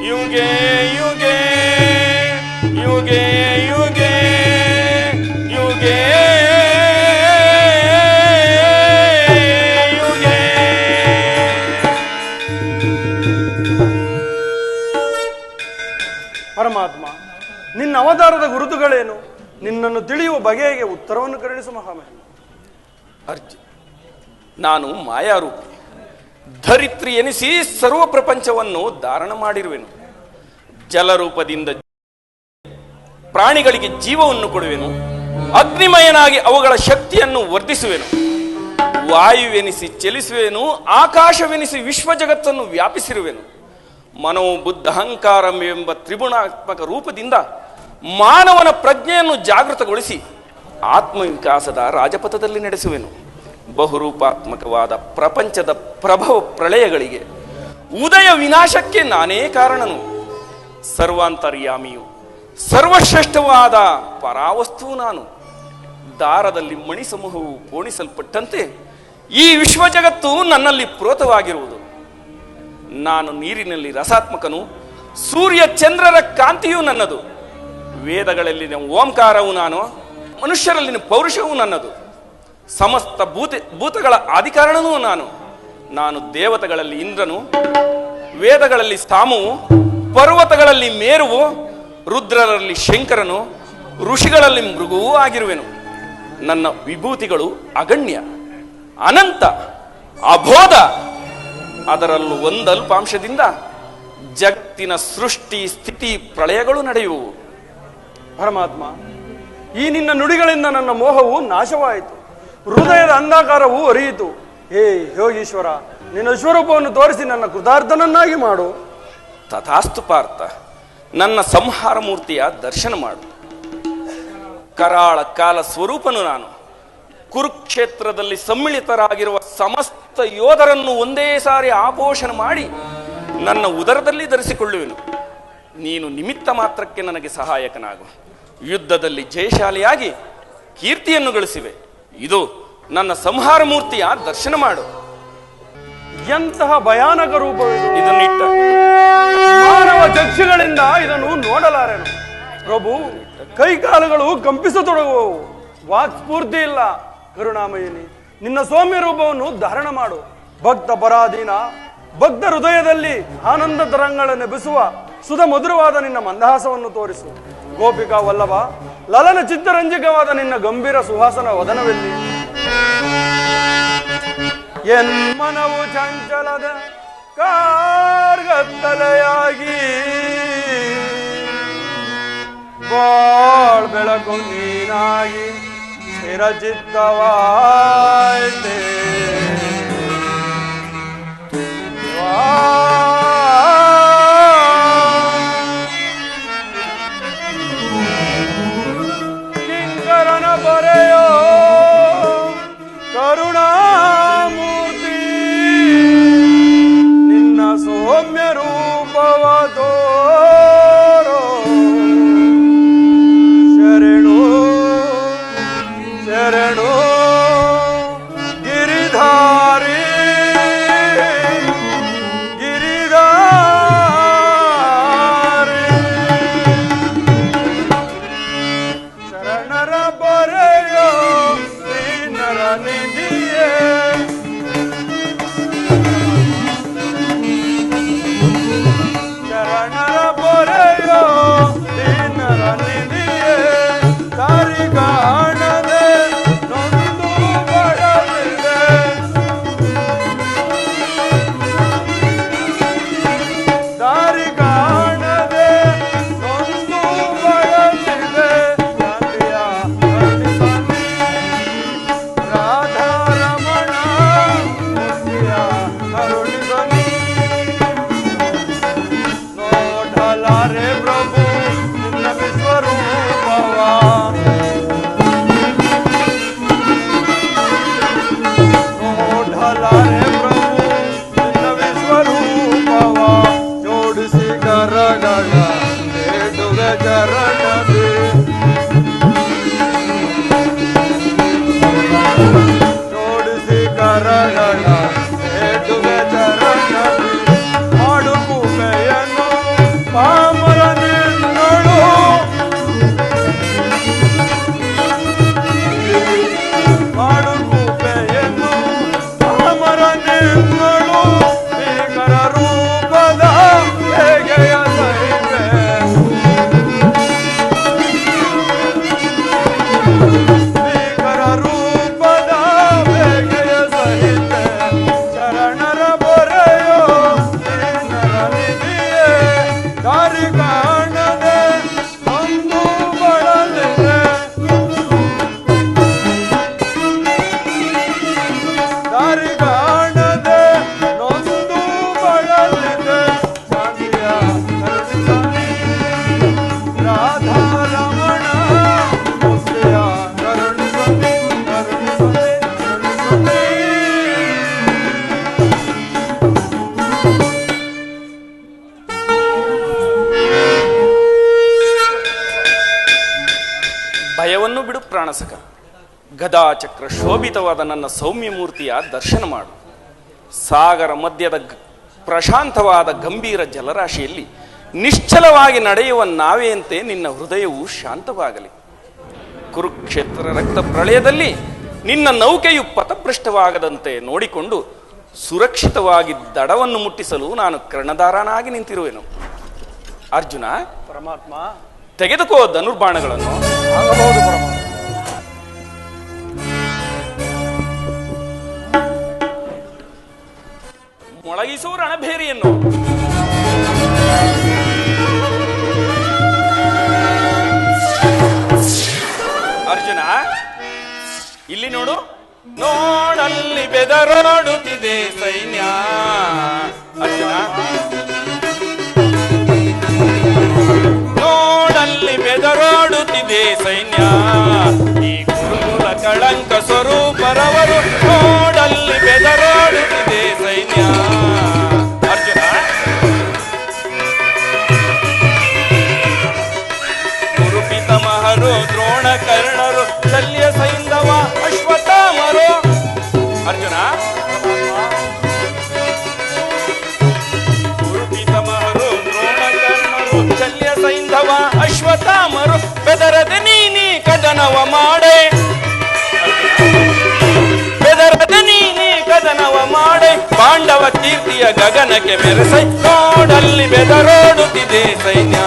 ಯುಗೆ ಯುಗೆ ಯುಗೆ ಯುಗೆ ಯುಗೆ ಯುಗೆ. ಪರಮಾತ್ಮ, ನಿನ್ನ ಅವತಾರದ ಗುರುತುಗಳೇನು? ನಿನ್ನನ್ನು ತಿಳಿಯುವ ಬಗೆಗೆ ಉತ್ತರವನ್ನು ಕರುಣಿಸು ಮಹಾಮಹಿಮ. ಅರ್ಜುನ್, ನಾನು ಮಾಯಾರೂಪಿ, ಧರಿತ್ರಿ ಎನಿಸಿ ಸರ್ವ ಪ್ರಪಂಚವನ್ನು ಧಾರಣ ಮಾಡಿರುವೆನು. ಜಲರೂಪದಿಂದ ಪ್ರಾಣಿಗಳಿಗೆ ಜೀವವನ್ನು ಕೊಡುವೆನು. ಅಗ್ನಿಮಯನಾಗಿ ಅವುಗಳ ಶಕ್ತಿಯನ್ನು ವರ್ಧಿಸುವೆನು. ವಾಯುವೆನಿಸಿ ಚಲಿಸುವೆನು. ಆಕಾಶವೆನಿಸಿ ವಿಶ್ವ ಜಗತ್ತನ್ನು ವ್ಯಾಪಿಸಿರುವೆನು. ಮನೋ ಬುದ್ಧ ಅಹಂಕಾರ ಎಂಬ ತ್ರಿಗುಣಾತ್ಮಕ ರೂಪದಿಂದ ಮಾನವನ ಪ್ರಜ್ಞೆಯನ್ನು ಜಾಗೃತಗೊಳಿಸಿ ಆತ್ಮವಿಕಾಸದ ರಾಜಪಥದಲ್ಲಿ ನಡೆಸುವೆನು. ಬಹುರೂಪಾತ್ಮಕವಾದ ಪ್ರಪಂಚದ ಪ್ರಭವ ಪ್ರಳಯಗಳಿಗೆ ಉದಯ ವಿನಾಶಕ್ಕೆ ನಾನೇ ಕಾರಣನು. ಸರ್ವಾಂತರ್ಯಾಮಿಯು, ಸರ್ವಶ್ರೇಷ್ಠವಾದ ಪರಾವಸ್ತು ನಾನು. ದಾರದಲ್ಲಿ ಮಣಿ ಸಮೂಹವು ಪೋಣಿಸಲ್ಪಟ್ಟಂತೆ ಈ ವಿಶ್ವ ಜಗತ್ತು ನನ್ನಲ್ಲಿ ಪ್ರೋತವಾಗಿರುವುದು. ನಾನು ನೀರಿನಲ್ಲಿ ರಸಾತ್ಮಕನು. ಸೂರ್ಯ ಚಂದ್ರರ ಕಾಂತಿಯೂ ನನ್ನದು. ವೇದಗಳಲ್ಲಿನ ಓಂಕಾರವು ನಾನು. ಮನುಷ್ಯರಲ್ಲಿನ ಪೌರುಷವೂ ನನ್ನದು. ಸಮಸ್ತ ಭೂತಗಳ ಆದಿಕಾರಣನೂ ನಾನು. ನಾನು ದೇವತೆಗಳಲ್ಲಿ ಇಂದ್ರನು, ವೇದಗಳಲ್ಲಿ ಸಾಮವು, ಪರ್ವತಗಳಲ್ಲಿ ಮೇರುವು, ರುದ್ರರಲ್ಲಿ ಶಂಕರನು, ಋಷಿಗಳಲ್ಲಿ ಮೃಗುವೂ ಆಗಿರುವೆನು. ನನ್ನ ವಿಭೂತಿಗಳು ಅಗಣ್ಯ, ಅನಂತ, ಅಬೋಧ. ಅದರಲ್ಲೂ ಒಂದಲ್ಪಾಂಶದಿಂದ ಜಗತ್ತಿನ ಸೃಷ್ಟಿ ಸ್ಥಿತಿ ಪ್ರಳಯಗಳು ನಡೆಯುವು. ಪರಮಾತ್ಮ, ಈ ನಿನ್ನ ನುಡಿಗಳಿಂದ ನನ್ನ ಮೋಹವು ನಾಶವಾಯಿತು. ಹೃದಯದ ಅಂಧಕಾರವು ಅರಿಯಿತು. ಹೇ ಯೋಗೀಶ್ವರ, ನಿನ್ನ ವಿಶ್ವರೂಪವನ್ನು ತೋರಿಸಿ ನನ್ನ ಕೃತಾರ್ಥನನ್ನಾಗಿ ಮಾಡು. ತಥಾಸ್ತು ಪಾರ್ಥ, ನನ್ನ ಸಂಹಾರ ಮೂರ್ತಿಯ ದರ್ಶನ ಮಾಡು. ಕರಾಳ ಕಾಲ ಸ್ವರೂಪನು ನಾನು. ಕುರುಕ್ಷೇತ್ರದಲ್ಲಿ ಸಮ್ಮಿಳಿತರಾಗಿರುವ ಸಮಸ್ತ ಯೋಧರನ್ನು ಒಂದೇ ಸಾರಿ ಆಪೋಷಣ ಮಾಡಿ ನನ್ನ ಉದರದಲ್ಲಿ ಧರಿಸಿಕೊಳ್ಳುವೆನು. ನೀನು ನಿಮಿತ್ತ ಮಾತ್ರಕ್ಕೆ ನನಗೆ ಸಹಾಯಕನಾಗು. ಯುದ್ಧದಲ್ಲಿ ಜಯಶಾಲಿಯಾಗಿ ಕೀರ್ತಿಯನ್ನು ಗಳಿಸಿವೆ. ಇದು ನನ್ನ ಸಂಹಾರ ಮೂರ್ತಿಯ ದರ್ಶನ ಮಾಡು. ಎಂತಹ ಭಯಾನಕ ರೂಪವಿದು! ಇದನ್ನಿಟ್ಟ ಮಾನವ ಚಕ್ಷುಗಳಿಂದ ಇದನ್ನು ನೋಡಲಾರೆನು. ಪ್ರಭು, ಕೈಕಾಲುಗಳು ಕಂಪಿಸತೊಡಗುವವು. ವಾಕ್ಸ್ಫೂರ್ತಿ ಇಲ್ಲ. ಕರುಣಾಮಯಿನಿ, ನಿನ್ನ ಸೌಮ್ಯ ರೂಪವನ್ನು ಧಾರಣ ಮಾಡು. ಭಕ್ತ ಪರಾಧೀನ, ಭಕ್ತ ಹೃದಯದಲ್ಲಿ ಆನಂದ ತರಂಗಳೆನ್ನೆಬ್ಬಿಸುವ ಸುಧ ಮಧುರವಾದ ನಿನ್ನ ಮಂದಹಾಸವನ್ನು ತೋರಿಸು. ಗೋಪಿಕಾ ವಲ್ಲಭ, ಲಲನ ಚಿತ್ತರಂಜಕವಾದ ನಿನ್ನ ಗಂಭೀರ ಸುಹಾಸನ ವದನವೆಲ್ಲಿ? ಎನ್ಮನವು ಚಂಚಲದ ಕಾರ್ಗತ್ತಲೆಯಾಗಿ ಬಾಳ್ ಬೆಳಕು ನೀನಾಗಿ ಸ್ಥಿರಚಿತ್ತವಾಯ್ತೆ. ಕಿಂಕರನ ಬರೆಯೋ ಕರುಣಾಮೂರ್ತಿ, ನಿನ್ನ ಸೌಮ್ಯ ರೂಪವ ತೋರೋ. ಶರಣು ಶರಣು ಗಿರಿಧಾರಿ ಗಿರಿಧಾರಿ, ಶರಣರ ಬರೆಯೋ ಶ್ರೀನರ ನಿಧಿಯೇ. ಶರಣರ ಬರೆಯೋ ಶ್ರೀನರ ನಿಧಿಯೇ. ದಾರಿ ಕಾಣದೆ ನೊಂದು ಬಡಲಿದೆ. ದಾರಿ ಕಾಣದೆ ನೊಂದು ಬಡಲಿದೆ. ಗಾಂಧಿಯ ಕರುಣಿಸಲಿ ರಾಧಾರಮಣ, ಮೂರ್ತಿಯ ಕರುಣಿಸಲಿ. ನೋಡಲಾರೆ ಪ್ರಭು ನಿನ್ನ ವಿಶ್ವರೂಪವ. ನೋಡಲಾರೆ ಪ್ರಭು ನಿನ್ನ ವಿಶ್ವ ಪ್ರಾಣಸಕ, ಗದಾಚಕ್ರ ಶೋಭಿತವಾದ ನನ್ನ ಸೌಮ್ಯ ಮೂರ್ತಿಯ ದರ್ಶನ ಮಾಡು. ಸಾಗರ ಮಧ್ಯದ ಪ್ರಶಾಂತವಾದ ಗಂಭೀರ ಜಲರಾಶಿಯಲ್ಲಿ ನಿಶ್ಚಲವಾಗಿ ನಡೆಯುವ ನಾವೆಯಂತೆ ನಿನ್ನ ಹೃದಯವು ಶಾಂತವಾಗಲಿ. ಕುರುಕ್ಷೇತ್ರ ರಕ್ತ ಪ್ರಳಯದಲ್ಲಿ ನಿನ್ನ ನೌಕೆಯು ಪಥಭ್ರಷ್ಟವಾಗದಂತೆ ನೋಡಿಕೊಂಡು ಸುರಕ್ಷಿತವಾಗಿ ದಡವನ್ನು ಮುಟ್ಟಿಸಲು ನಾನು ಕರ್ಣಧಾರನಾಗಿ ನಿಂತಿರುವೆನು. ಅರ್ಜುನ, ಪರಮಾತ್ಮ, ತೆಗೆದುಕೋ ಧನುರ್ಬಾಣಗಳನ್ನು. ಆಗಬಹುದು ಪರಮಾತ್ಮ. ಮೊಳಗಿಸೋ ರಣಭೇರಿಯನ್ನು. ಅರ್ಜುನ, ಇಲ್ಲಿ ನೋಡು. ನೋಡಲ್ಲಿ ಬೆದರೋಡುತ್ತಿದೆ ಸೈನ್ಯ. ಅರ್ಜುನ, ನೋಡಲ್ಲಿ ಬೆದರೋಡುತ್ತಿದೆ ಸೈನ್ಯ. ಈ ಗುರುಕುಲ ಕಳಂಕ ಸ್ವರೂಪರವರು ನೋಡಲ್ಲಿ ಬೆದರೋಡುತ್ತಿದೆ ಸೈನ್ಯ. ಅರ್ಜುನ, ಗುರುಪಿತಮಹರು ದ್ರೋಣ ಕರ್ಣರು ಶಲ್ಯ ಸೈಂಧವ ಅಶ್ವತ್ಥಾಮರು. ಅರ್ಜುನ, ಗುರುಪಿತಮಹರು ದ್ರೋಣ ಕರ್ಣರು ಶಲ್ಯ ಸೈಂಧವ ಅಶ್ವತ್ಥಾಮರು ಬೆದರದೆ ನೀನಿ ಕದನವ ಮಾಡೆ. ಬೆದರದೆ ನೀನಿ ಕದನವ ಮಾಡೆ. ಪಾಂಡವ ಕೀರ್ತಿಯ ಗಗನಕ್ಕೆ ಮೆರೆಸೈ. ನೋಡಲ್ಲಿ ಬೆದರೋಡುತ್ತಿದೆ ಸೈನ್ಯ.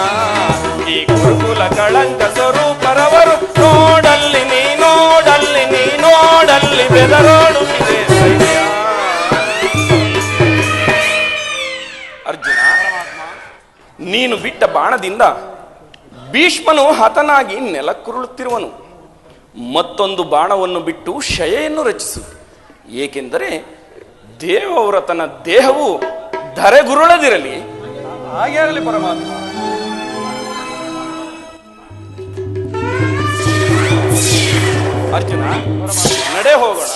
ಈ ಗುರುಕುಲ ಕಳಂಕ ಸ್ವರೂಪರವರು ನೋಡಲ್ಲಿ ನೀ ನೋಡಲ್ಲಿ ನೀ ನೋಡಲ್ಲಿ ಬೆದರೋಡುತ್ತಿದೆ ಸೈನ್ಯ. ಅರ್ಜುನ, ನೀನು ಬಿಟ್ಟ ಬಾಣದಿಂದ ಭೀಷ್ಮನು ಹತನಾಗಿ ನೆಲಕ್ಕುರುಳುತ್ತಿರುವನು. ಮತ್ತೊಂದು ಬಾಣವನ್ನು ಬಿಟ್ಟು ಶಯೆಯನ್ನು ರಚಿಸು. ಏಕೆಂದರೆ ದೇವವ್ರತನ ದೇಹವು ಧರೆಗುರುಳದಿರಲಿ. ಹಾಗೆ ಆಗಲಿ ಪರಮಾತ್ಮ. ಅರ್ಜುನ, ನಡೆ ಹೋಗೋಣ.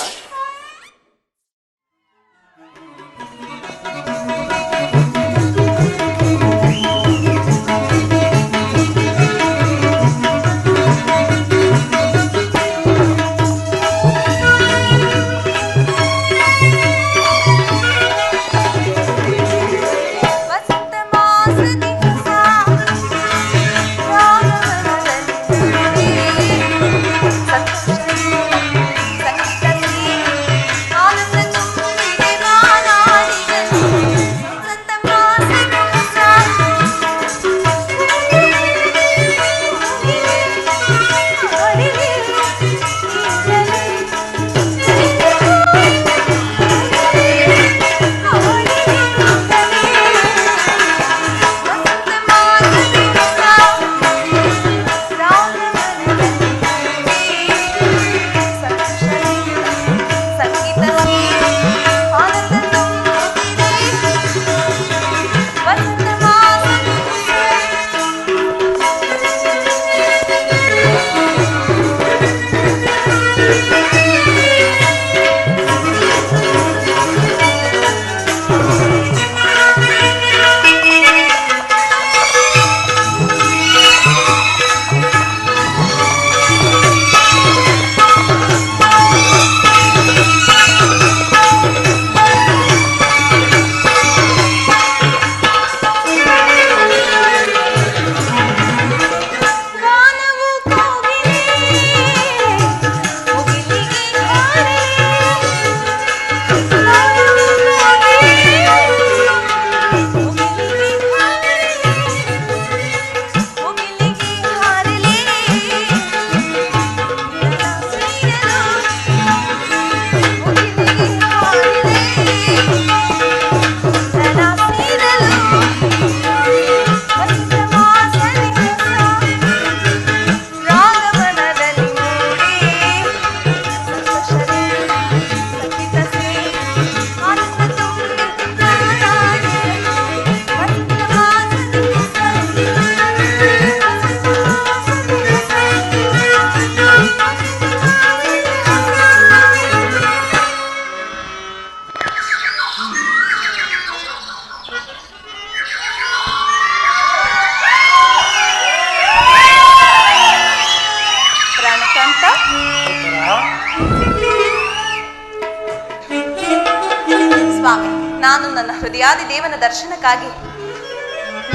ಹೃದಯಾದಿ ದೇವನ ದರ್ಶನಕ್ಕಾಗಿ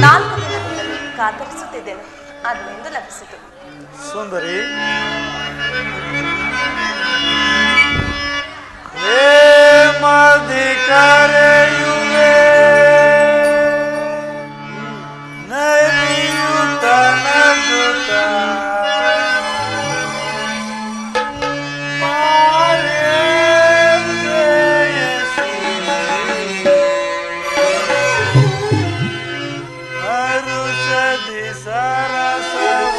4 ದಿನದಿಂದಲೂ ಕಾತರಿಸುತ್ತಿದ್ದೇನೆ. ಅದು ಎಂದು ಲಭಿಸಿತು. ಸುಂದರಿ, ಮದಿ ಕರೆಯುವೆ ನಲಿಯುತ್ತ ನಗುತ್ತ ಹರುಷದಿ ಸರಸವನಾಡುವ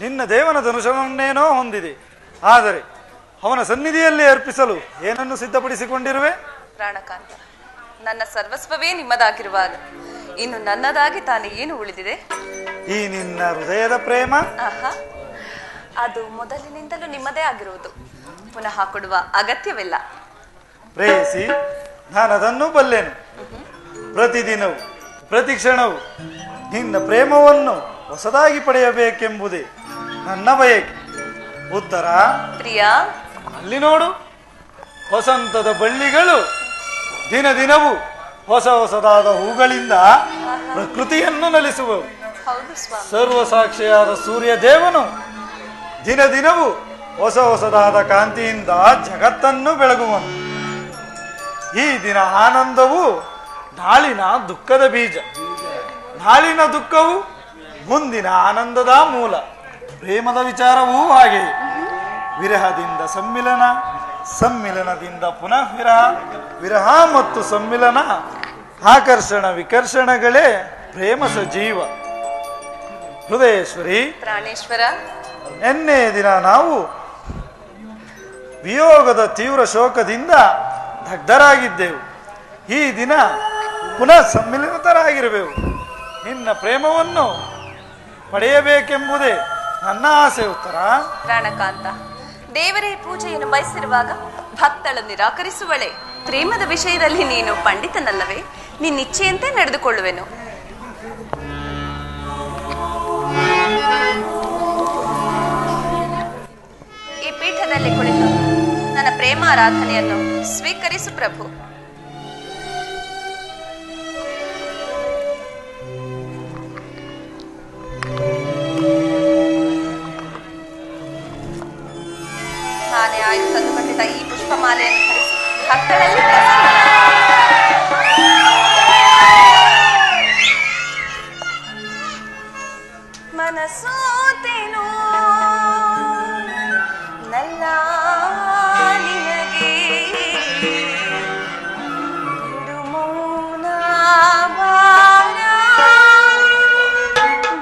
ನಿನ್ನ ದೇವನ ಧನುಷವನ್ನೇನೋ ಹೊಂದಿದೆ, ಆದರೆ ಅವನ ಸನ್ನಿಧಿಯಲ್ಲಿ ಅರ್ಪಿಸಲು ಏನನ್ನು ಸಿದ್ಧಪಡಿಸಿಕೊಂಡಿರುವೆ? ಪ್ರಾಣಕಾಂತ, ನನ್ನ ಸರ್ವಸ್ವವೇ ನಿಮ್ಮದಾಗಿರುವಾಗ ಇನ್ನು ನನ್ನದಾಗಿ ತಾನೇ ಏನು ಉಳಿದಿದೆ? ಈ ನಿನ್ನ ಹೃದಯದ ಪ್ರೇಮ ಅದು ಮೊದಲಿನಿಂದಲೂ ನಿಮ್ಮದೇ ಆಗಿರುವುದು, ಪುನಃ ಕೊಡುವ ಅಗತ್ಯವಿಲ್ಲ. ಪ್ರೇಯಸಿ, ನಾನದನ್ನು ಬಲ್ಲೆನು. ಪ್ರತಿದಿನವೂ ಪ್ರತಿ ಕ್ಷಣವೂ ನಿನ್ನ ಪ್ರೇಮವನ್ನು ಹೊಸದಾಗಿ ಪಡೆಯಬೇಕೆಂಬುದೇ ನನ್ನ ಬಯಕೆ. ಉತ್ತರ, ಪ್ರಿಯಾ, ಅಲ್ಲಿ ನೋಡು, ವಸಂತದ ಬಳ್ಳಿಗಳು ದಿನ ದಿನವೂ ಹೊಸ ಹೊಸದಾದ ಹೂಗಳಿಂದ ಪ್ರಕೃತಿಯನ್ನು ನಲಿಸುವವು. ಹೌದು ಸ್ವಾಮಿ. ಸರ್ವಸಾಕ್ಷಿಯಾದ ಸೂರ್ಯ ದೇವನು ದಿನ ದಿನವೂ ಹೊಸ ಹೊಸದಾದ ಕಾಂತಿಯಿಂದ ಜಗತ್ತನ್ನು ಬೆಳಗುವನು. ಈ ದಿನ ಆನಂದವು ನಾಳಿನ ದುಃಖದ ಬೀಜ, ನಾಳಿನ ದುಃಖವು ಮುಂದಿನ ಆನಂದದ ಮೂಲ. ಪ್ರೇಮದ ವಿಚಾರವೂ ಹಾಗೆಯೇ. ವಿರಹದಿಂದ ಸಮ್ಮಿಲನ, ಸಮ್ಮಿಲನದಿಂದ ಪುನಃ ವಿರಹ, ವಿರಹ ಮತ್ತು ಸಮ್ಮಿಲನ, ಆಕರ್ಷಣ ವಿಕರ್ಷಣಗಳೇ ಪ್ರೇಮ ಸಜೀವ. ಹೃದಯೇಶ್ವರಿ, ಪ್ರಾಣೇಶ್ವರ, ನಿನ್ನೆ ದಿನ ನಾವು ವಿಯೋಗದ ತೀವ್ರ ಶೋಕದಿಂದ ದಗ್ಧರಾಗಿದ್ದೆವು. ಈ ದಿನ ಪುನಃ ಸಮ್ಮಿಲಿತರಾಗಿರುವೆವು. ನಿನ್ನ ಪ್ರೇಮವನ್ನು ಪಡೆಯಬೇಕೆಂಬುದೇ ನನ್ನ ಆಸೆ. ಉತ್ತರ, ಪ್ರಾಣಕಾಂತ, ದೇವರೇ ಪೂಜೆಯನ್ನು ಬಯಸಿರುವಾಗ ಭಕ್ತಳ ನಿರಾಕರಿಸುವಳೆ. ಪ್ರೇಮದ ವಿಷಯದಲ್ಲಿ ನೀನು ಪಂಡಿತನಲ್ಲವೇ? ನಿನ್ನಿಚ್ಛೆಯಂತೆ ನಡೆದುಕೊಳ್ಳುವೆನು. ಈ ಪೀಠದಲ್ಲಿ ಕುಳಿತು ನನ್ನ ಪ್ರೇಮಾರಾಧನೆಯನ್ನು ಸ್ವೀಕರಿಸು ಪ್ರಭು. ನಾನೇ ಆಯು ತಂದುಕೊಟ್ಟಿದ್ದ ಈ ಪುಷ್ಪಮಾಲೆಯನ್ನು ಧರಿಸಿ ಭಕ್ತರಲ್ಲಿ ಮನಸೋತೆನೋ ನಲ್ಲ ನಿನಗೆ ಬಿಡು ಮೌನ ಭಾರ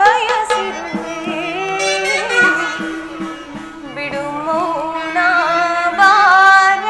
ಬಯಸಿರುವೆ, ಬಿಡು ಮೌನ ಭಾರ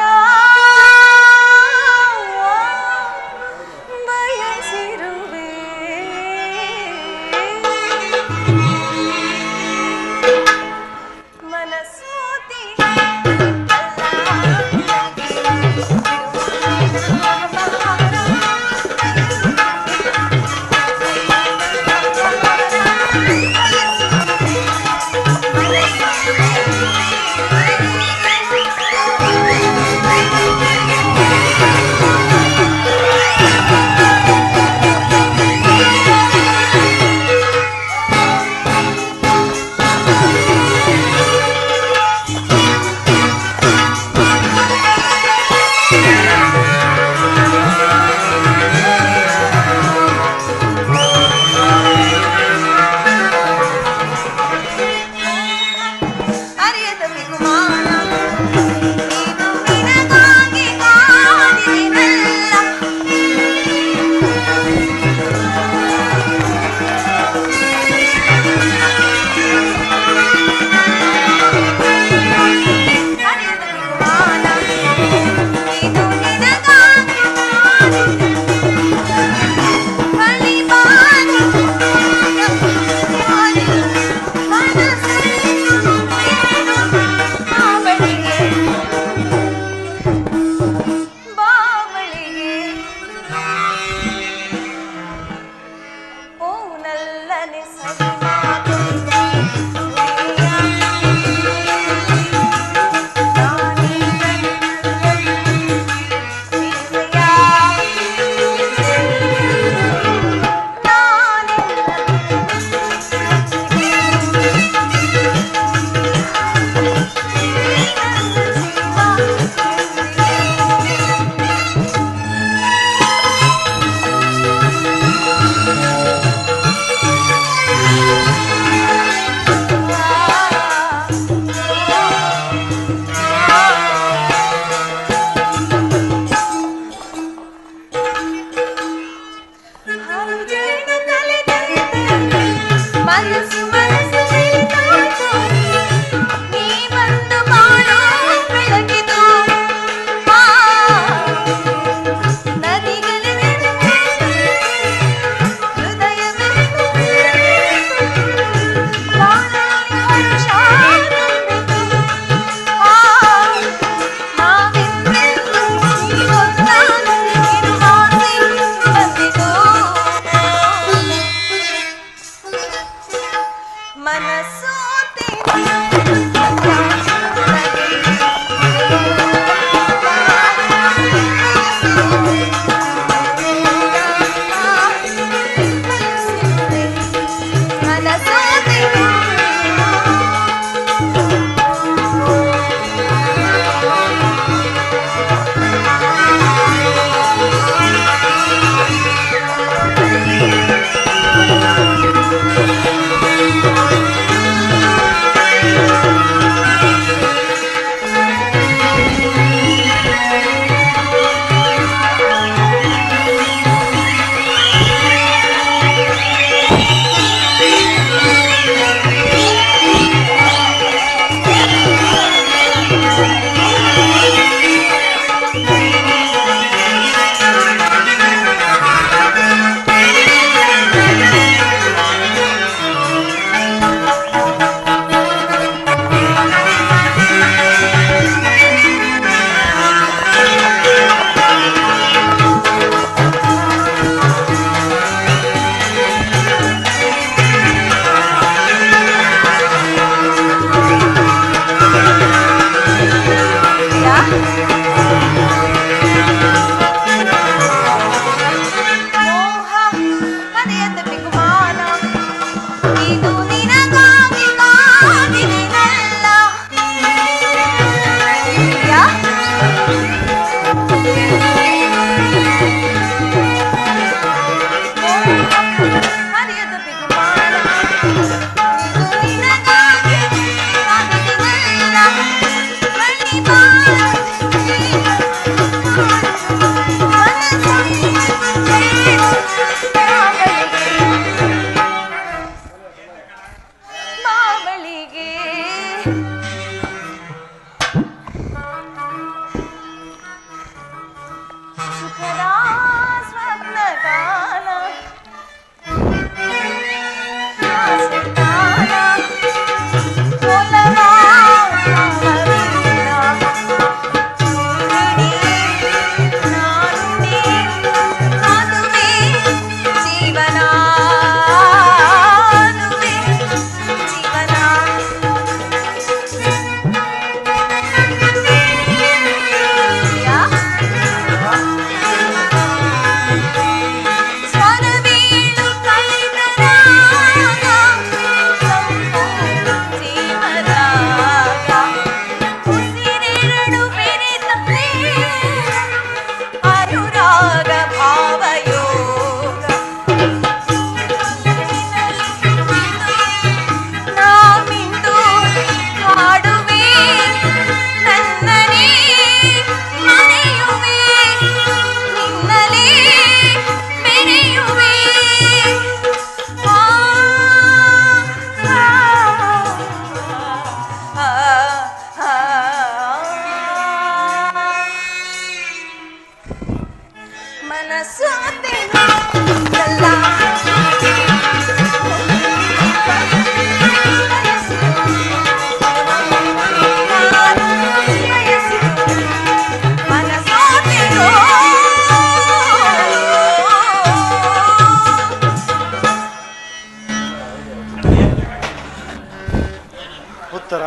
ಉತ್ತರ,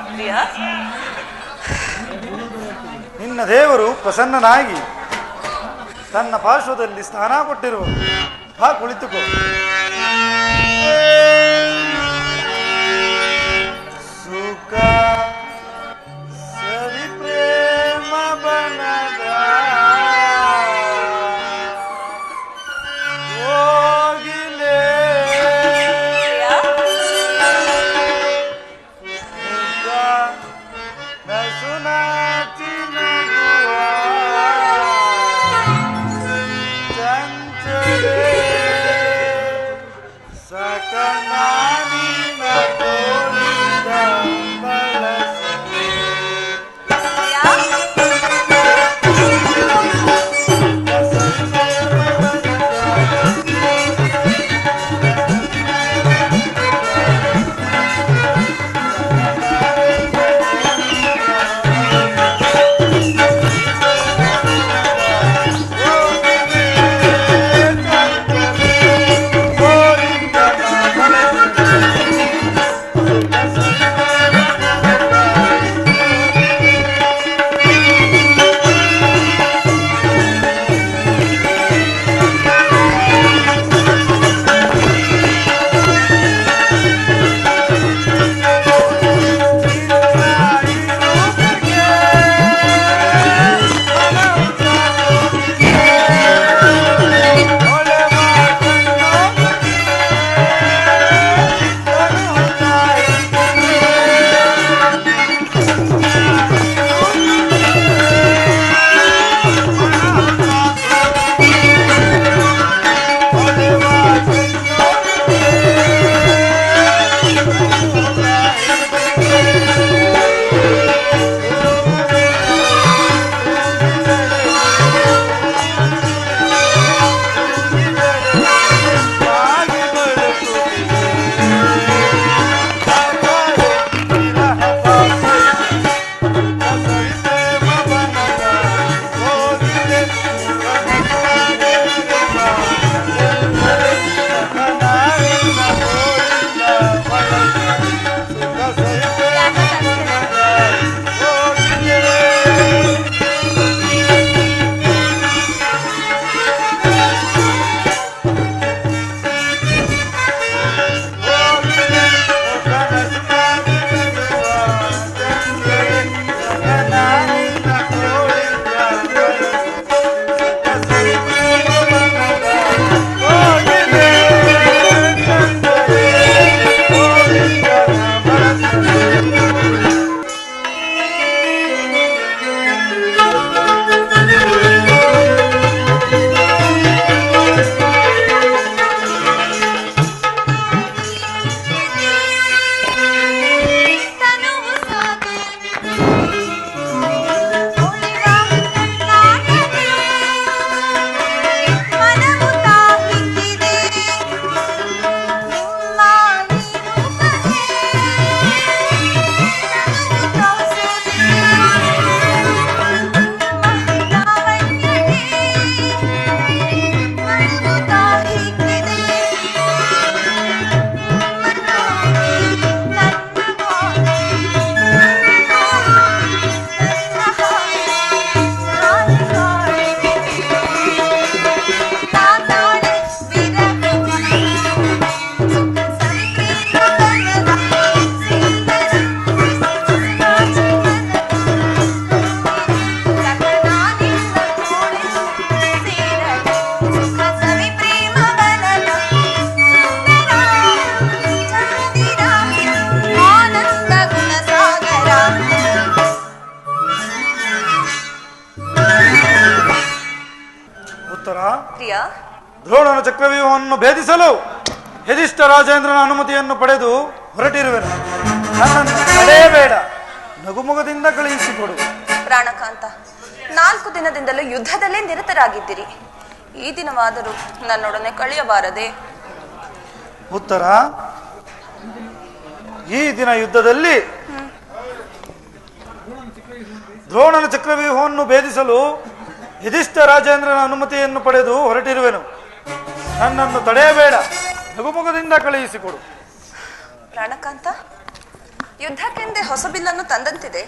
ಪ್ರಿಯ, ನಿನ್ನ ದೇವರು ಪ್ರಸನ್ನನಾಗಿ ತನ್ನ ಪಾರ್ಶ್ವದಲ್ಲಿ ಸ್ನಾನ ಕೊಟ್ಟಿರುವ ಬಾ ಕುಳಿತುಕೋ. ಸುಖ ಸವಿ ಪ್ರೇಮ ಬನದ ಹೋಗಿಲೇ ನಸುನಾಚಿನ ಚಂಚಲೆ ಸಕನಾನಿನ ತೋಳಿದ ಬಳಸಲೆ. ಪ್ರಿಯ, ದ್ರೋಣನ ಚಕ್ರವ್ಯೂಹವನ್ನು ಭೇದಿಸಲು ಯಧಿಷ್ಠ ರಾಜೇಂದ್ರನ ಅನುಮತಿಯನ್ನು ಪಡೆದು ಹೊರಟಿರುವೆನು. ನನ್ನನ್ನು ತಡೆಯಬೇಡ, ನಗುಮುಗದಿಂದ ಕಳುಹಿಸಿಕೊಡು. ಪ್ರಾಣಕಾಂತ, 4 ದಿನದಿಂದಲೂ ಯುದ್ಧದಲ್ಲೇ ನಿರತರಾಗಿದ್ದೀರಿ. ಈ ದಿನವಾದರೂ ನನ್ನೊಡನೆ ಕಳೆಯಬಾರದೆ? ಉತ್ತರ, ಈ ದಿನ ಯುದ್ಧದಲ್ಲಿ ದ್ರೋಣನ ಚಕ್ರವ್ಯೂಹವನ್ನು ಭೇದಿಸಲು ಯುಧಿಷ್ಠ ರಾಜೇಂದ್ರನ ಅನುಮತಿಯನ್ನು ಪಡೆದು ಹೊರಟಿರುವೆನು. ನನ್ನನ್ನು ತಡೆಯಬೇಡ, ನಗುಮುಖದಿಂದ ಕಳುಹಿಸಿಕೊಡು. ಪ್ರಾಣಕಾಂತ, ಯುದ್ಧಕ್ಕೆಂದೇ ಹೊಸ ಬಿಲ್ಲನ್ನು ತಂದಂತಿದೆ.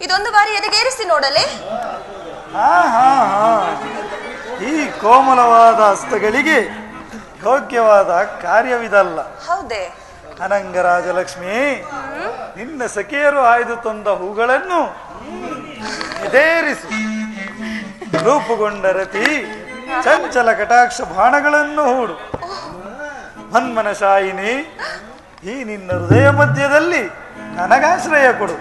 ಇದೊಂದು ಬಾರಿ ಎದೆಗೇರಿಸಿ ನೋಡಲೇ? ಹಾ ಹಾ ಹಾ, ಈ ಕೋಮಲವಾದ ಹಸ್ತಗಳಿಗೆ ಯೋಗ್ಯವಾದ ಕಾರ್ಯವಿದಲ್ಲ. ಹೌದೇ? ಅನಂಗರಾಜಲಕ್ಷ್ಮಿ, ನಿನ್ನ ಸಖಿಯರು ಆಯ್ದು ತಂದ ಹೂಗಳನ್ನು ಎದೇರಿಸು. ರೂಪುಗೊಂಡ ರತಿ ಚಂಚಲ ಕಟಾಕ್ಷ ಬಾಣಗಳನ್ನು ಹೂಡು. ಮನ್ಮನಶಾಯಿನಿ, ಈ ನಿನ್ನ ಹೃದಯ ಮಧ್ಯದಲ್ಲಿ ನನಗಾಶ್ರಯ ಕೊಡು.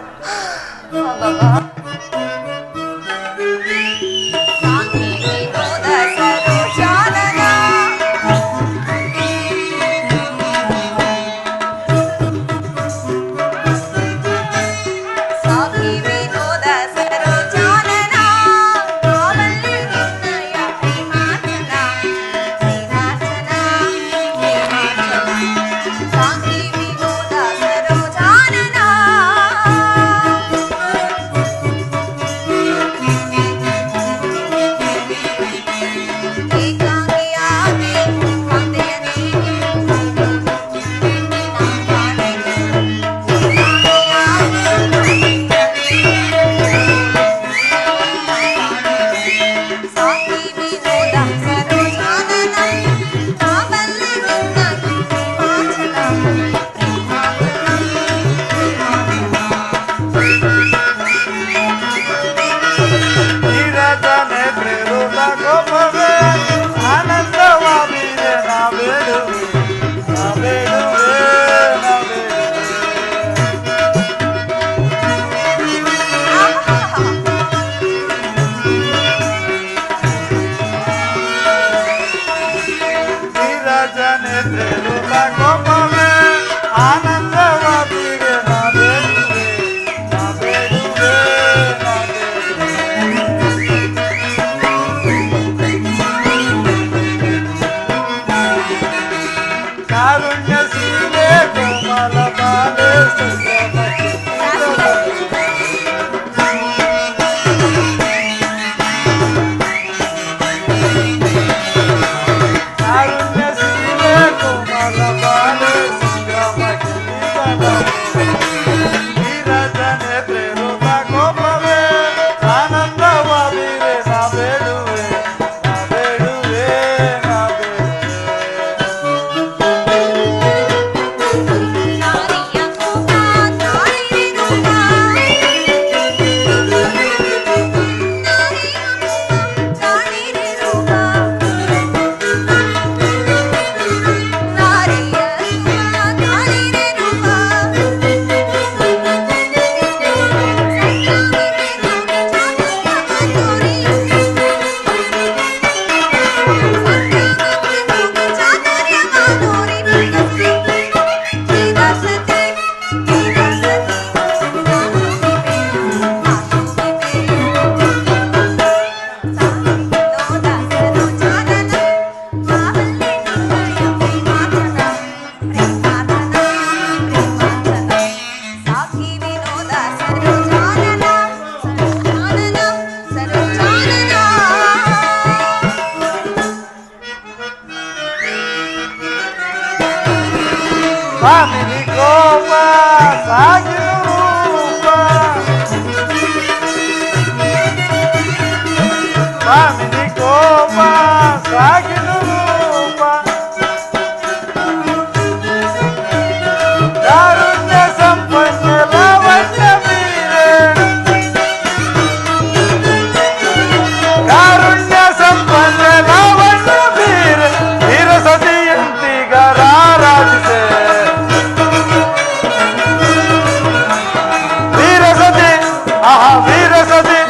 ವೀರಸತಿ,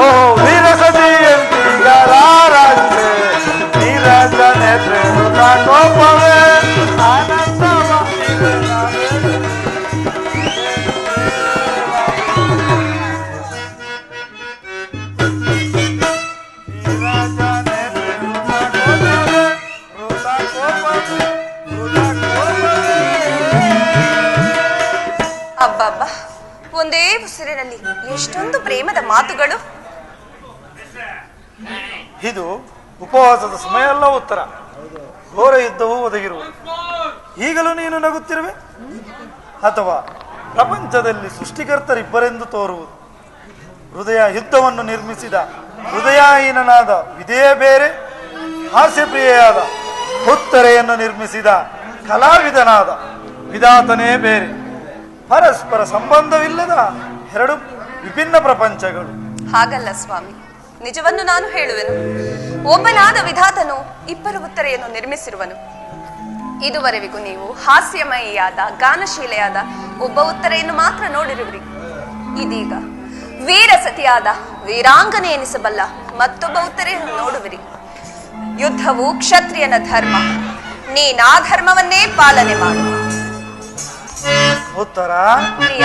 ಓ ವೀರಸತಿ ಎಂತೀಗ ರಾರಾಜಿಸೆ. ಇದರಲ್ಲಿ ಎಷ್ಟೊಂದು ಪ್ರೇಮದ ಮಾತುಗಳು. ಇದು ಉಪವಾಸದ ಸಮಯ ಅಲ್ಲ ಉತ್ತರ. ಘೋರ ಯುದ್ಧವೂ ಒದಗಿರುವುದು. ಈಗಲೂ ನೀನು ನಗುತ್ತಿರುವೆ, ಅಥವಾ ಪ್ರಪಂಚದಲ್ಲಿ ಸೃಷ್ಟಿಕರ್ತರಿಬ್ಬರೆಂದು ತೋರುವುದು. ಹೃದಯ ಯುದ್ಧವನ್ನು ನಿರ್ಮಿಸಿದ ಹೃದಯಹೀನನಾದ ವಿಧೇಯ ಬೇರೆ, ಹಾಸ್ಯಪ್ರಿಯೆಯಾದ ಉತ್ತರೆಯನ್ನು ನಿರ್ಮಿಸಿದ ಕಲಾವಿದನಾದ ವಿಧಾತನೇ ಬೇರೆ. ಪರಸ್ಪರ ಸಂಬಂಧವಿಲ್ಲದ ಎರಡು ವಿಭಿನ್ನ ಪ್ರಪಂಚಗಳು. ಹಾಗಲ್ಲ ಸ್ವಾಮಿ, ನಿಜವನ್ನು ನಾನು ಹೇಳುವೆನು. ಒಬ್ಬನಾದ ವಿಧಾತನು ಇಬ್ಬರು ಉತ್ತರೆಯನ್ನು ನಿರ್ಮಿಸಿರುವನು. ಇದುವರೆವಿಗೂ ನೀವು ಹಾಸ್ಯಮಯಿಯಾದ ಗಾನಶೀಲೆಯಾದ ಒಬ್ಬ ಉತ್ತರೆಯನ್ನು ಮಾತ್ರ ನೋಡಿರುವಿರಿ. ಇದೀಗ ವೀರಸತಿಯಾದ ವೀರಾಂಗನೆ ಎನಿಸಬಲ್ಲ ಮತ್ತೊಬ್ಬ ಉತ್ತರೆಯನ್ನು ನೋಡುವಿರಿ. ಯುದ್ಧವು ಕ್ಷತ್ರಿಯನ ಧರ್ಮ. ನೀನಾ ಧರ್ಮವನ್ನೇ ಪಾಲನೆ ಮಾಡು. ಉತ್ತರ ಪ್ರಿಯ,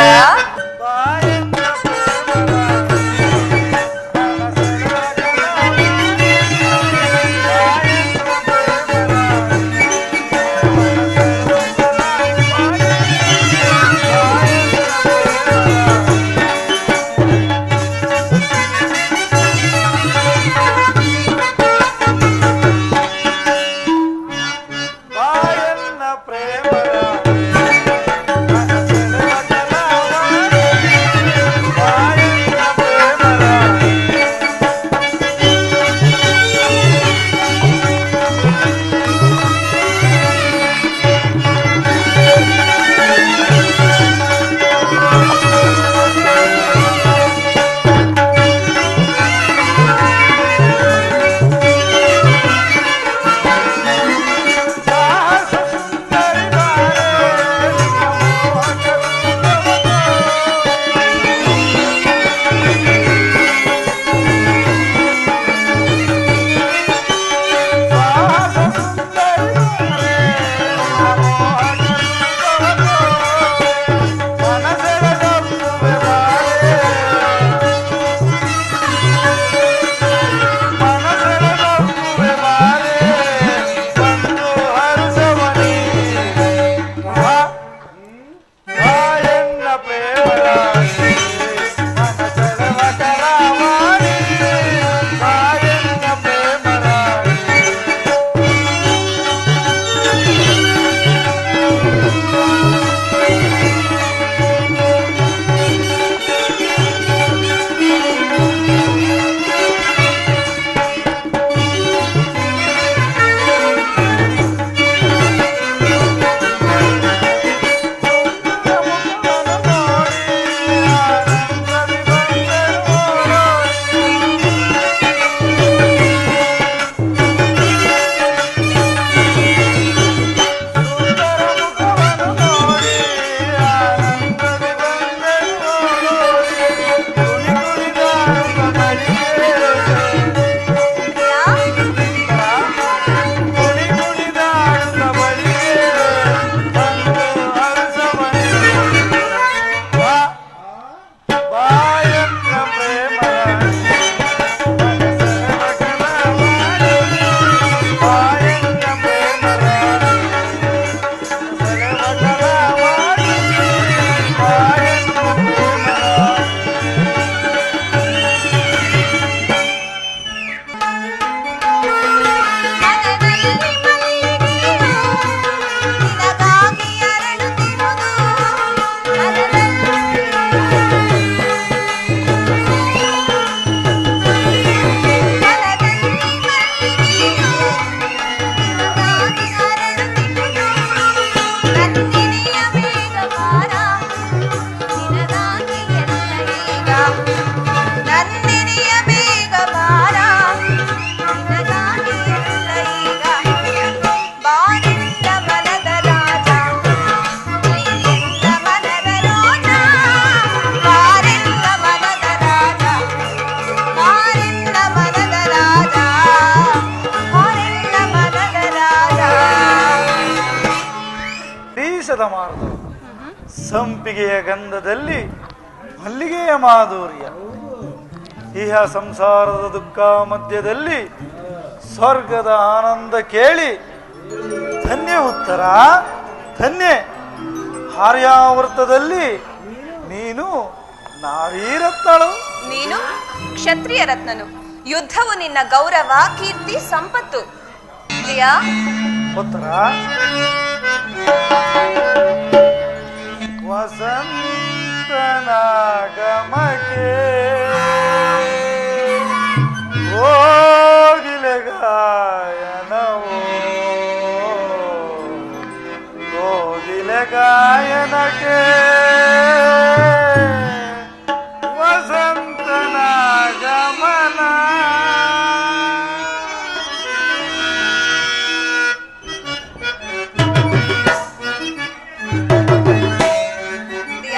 ಸಂಪಿಗೆಯ ಗಂಧದಲ್ಲಿ ಮಲ್ಲಿಗೆಯ ಮಾಧುರ್ಯ. ಇಹ ಸಂಸಾರದ ದುಃಖ ಮಧ್ಯದಲ್ಲಿ ಸ್ವರ್ಗದ ಆನಂದ ಕೇಳಿ ಧನ್ಯ ಉತ್ತರ ಧನ್ಯ. ಆರ್ಯಾವರ್ತದಲ್ಲಿ ನೀನು ನಾರೀ ರತ್ನಳು. ನೀನು ಕ್ಷತ್ರಿಯ ರತ್ನನು. ಯುದ್ಧವು ನಿನ್ನ ಗೌರವ, ಕೀರ್ತಿ, ಸಂಪತ್ತು. ಪ್ರಿಯ, ಪುತ್ರ ವಸಂತನಾಗಮಕ್ಕೆ ಹೋಗಿಲೆ ಗಾಯನವೋ, ಹೋಗಿಲೆ ಗಾಯನಕ್ಕೆ ವಸಂತನಾಗಮನ. ಪ್ರಿಯ,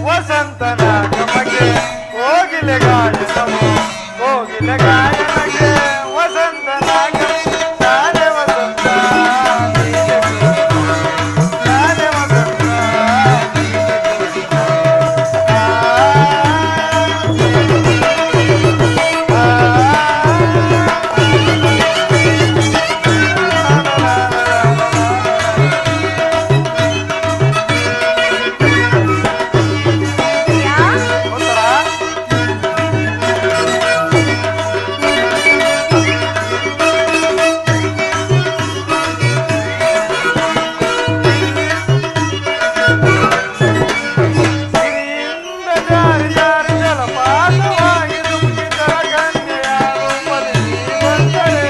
ವಸಂತನಾಗಮಕ್ಕೆ ಹೋಗಿಲೆ ಗಾಯನವೋ, ಹೋಗಿಲೆ ಗಾಯನಕ್ಕೆ ವಸಂತನಾಗಮ. ನಾನೇ ವಸಂತ, ನೀನೇ ಕುಸುಮ. ನಾನೇ ವಸಂತ, ನೀನೇ ಕುಸುಮ. ಪ್ರಿಯ, ಉತ್ತರ ಗಿರಿಯಿಂದ ಜಾರಿ ಜಾರಿ ಜಲಪಾತವಾಗಿ ಧುಮುಕಿದರ ಕನ್ಯೆಯ ರೂಪದಲ್ಲಿ ನೀ ಬಂದರೆ.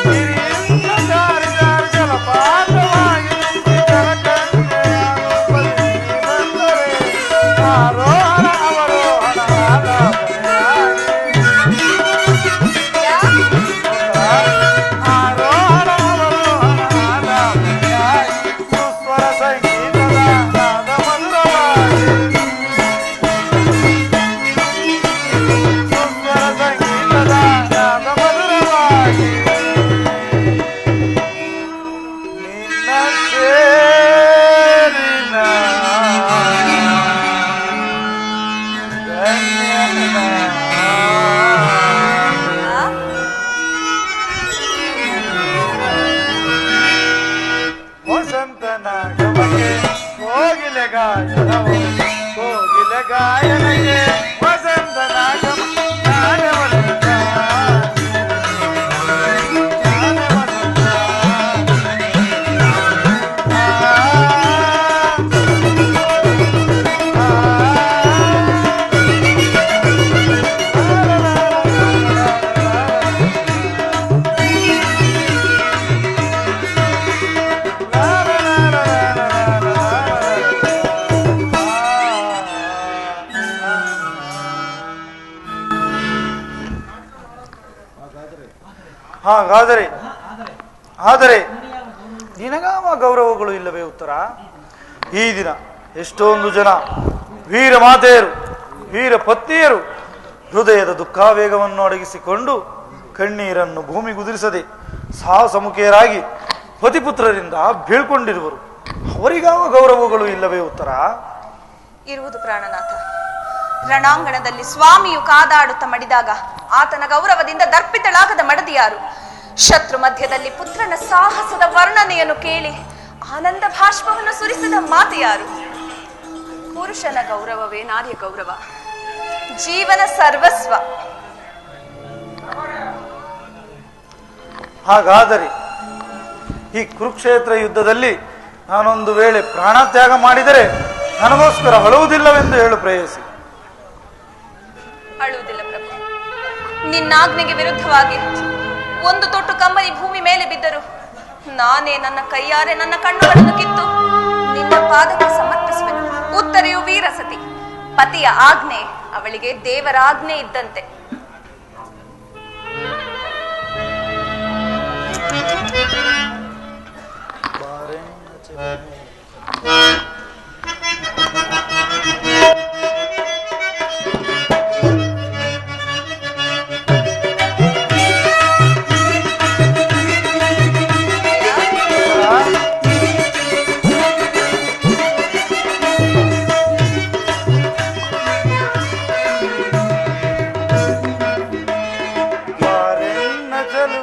ಗಿರಿಯಿಂದ ಜಾರಿ ಜಾರಿ ಜಲಪಾತವಾಗಿ ಧುಮುಕಿದರ ಕನ್ಯೆಯ ರೂಪದಲ್ಲಿ ನೀ ಬಂದರೆ. ಆರೋಹಣ ಅವರೋಹಣ ಆಲಾಪನೆಯಾಗಿ. ಪ್ರಿಯ, ಆರೋಹಣ ಅವರೋಹಣ ಆಲಾಪನೆಯಾಗಿ ಸುಸ್ವರ ಸಂಗೀತದ ನಾದ ಮಧುರವಾಗಿ. ಸುಸ್ವರ ಸಂಗೀತದ ನಾದ ಮಧುರವಾಗಿ. ನಿನ್ನ ಸೇರಿನ ವಸಂತನಾಗಮಕ್ಕೆ ಹೋಗಿಲೆ ಗಾಯನವೋ, ಹೋಗಿಲೆ ಗಾಯನಕ್ಕೆ ವಸಂತನಾಗಮ. ನಾನೇ ವಸಂತ, ನಾನೇ ವಸಂತ. ಹಾಗಾದರೆ ಆದರೆ ನಿನಗಾವ ಗೌರವಗಳು ಇಲ್ಲವೇ ಉತ್ತರ? ಈ ದಿನ ಎಷ್ಟೊಂದು ಜನ ವೀರ ಮಾತೆಯರು, ವೀರ ಪತ್ನಿಯರು ಹೃದಯದ ದುಃಖಾವೇಗವನ್ನು ಅಡಗಿಸಿಕೊಂಡು ಕಣ್ಣೀರನ್ನು ಭೂಮಿಗುದಿರಿಸದೆ ಸಾಹಸಮುಖಿಯರಾಗಿ ಪತಿಪುತ್ರರಿಂದ ಬೀಳ್ಕೊಂಡಿರುವರು. ಅವರಿಗಾವ ಗೌರವಗಳು ಇಲ್ಲವೇ ಉತ್ತರ? ಇರುವುದು ಪ್ರಾಣನಾಥ. ರಣಾಂಗಣದಲ್ಲಿ ಸ್ವಾಮಿಯು ಕಾದಾಡುತ್ತಾ ಮಡಿದಾಗ ಆತನ ಗೌರವದಿಂದ ದರ್ಪಿತಳಾಗದ ಮಡದಿಯಾರು? ಶತ್ರು ಮಧ್ಯದಲ್ಲಿ ಪುತ್ರನ ಸಾಹಸದ ವರ್ಣನೆಯನ್ನು ಕೇಳಿ ಆನಂದ ಭಾಷ್ಪವನ್ನು ಸುರಿಸಿದ ಮಾತೆಯಾರು? ಪುರುಷನ ಗೌರವವೇ ನಾರಿಯ ಗೌರವ, ಜೀವನ ಸರ್ವಸ್ವ. ಹಾಗಾದರೆ ಈ ಕುರುಕ್ಷೇತ್ರ ಯುದ್ಧದಲ್ಲಿ ನಾನೊಂದು ವೇಳೆ ಪ್ರಾಣತ್ಯಾಗ ಮಾಡಿದರೆ ನನಗೋಸ್ಕರ ಅಳುವುದಿಲ್ಲವೆಂದು ಹೇಳು ಪ್ರೇಯಸಿ. ಅಳುವುದಿಲ್ಲ ಪ್ರಭು. ನಿನ್ನಾಜ್ಞೆಗೆ ವಿರುದ್ಧವಾಗಿ ಒಂದು ತೊಟ್ಟು ಕಂಬನಿ ಭೂಮಿ ಮೇಲೆ ಬಿದ್ದರು ನಾನೇ ನನ್ನ ಕೈಯಾರೆ ನನ್ನ ಕಣ್ಣುಗಳನ್ನು ಕಿತ್ತು ನಿನ್ನ ಪಾದಕ್ಕೆ ಸಮರ್ಪಿಸುವೆನು. ಉತ್ತರೆಯು ವೀರಸತಿ. ಪತಿಯ ಆಜ್ಞೆ ಅವಳಿಗೆ ದೇವರ ಆಜ್ಞೆ ಇದ್ದಂತೆ. ಚಲ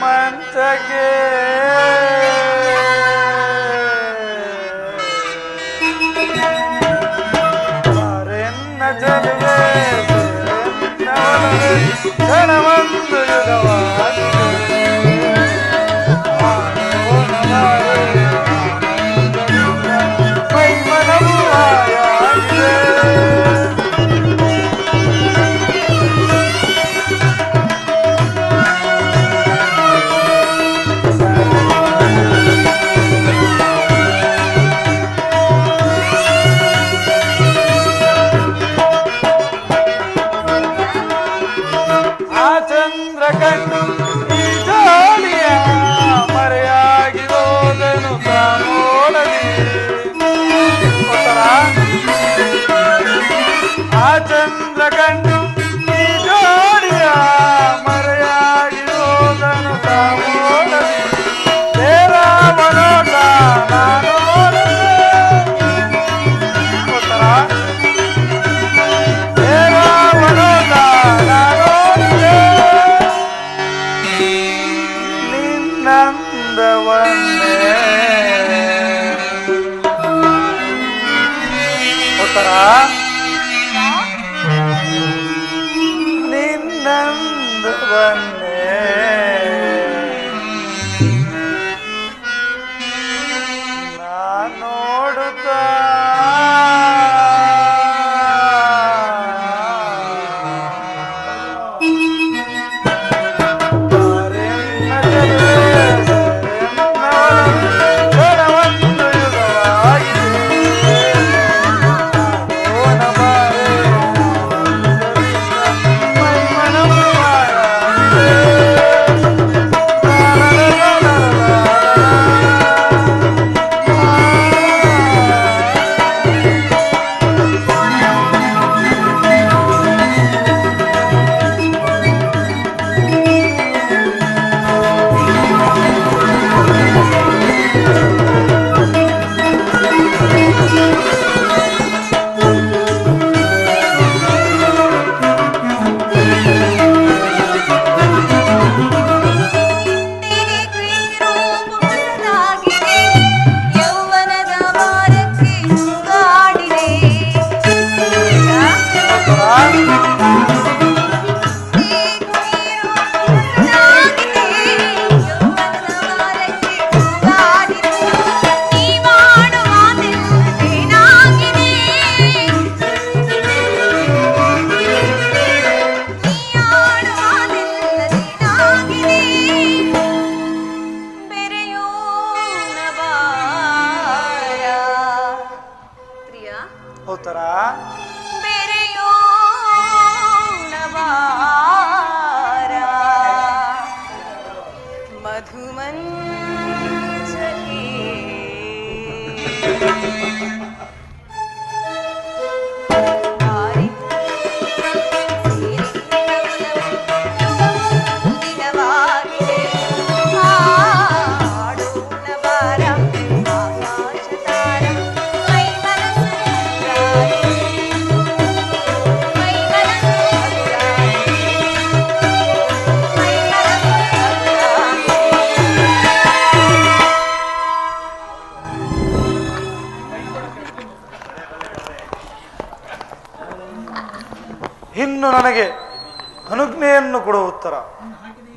ಮಂಚಕ್ಕೆ ಬಾರೆನ್ನ ಚೆಲುವೆ ಕ್ಷಣವೊಂದು ಯುಗವಾಗಿದೆ ಮೈಮನವೂ ಆಯಾಗಿದೆ ಚಂದ್ರ ಕಂಡು ಈ ಜೋಡಿಯ ಮರೆಯಾಗಿ ಹೋದನು ನೋಡಲಿ ಆ ಚಂದ್ರ ಕಂಡು ಈ ಜೋಡಿಯ ಮರೆಯಾಗಿ ಹೋದನು ನೋಡಲಿ ದೇವನೋಟ ನಿನ್ನಂದವನ್ನೇ ನಾನು ನೋಡುತ್ತಾ ಇನ್ನು ನನಗೆ ಅನುಜ್ಞೆಯನ್ನು ಕೊಡುವ ಉತ್ತರ.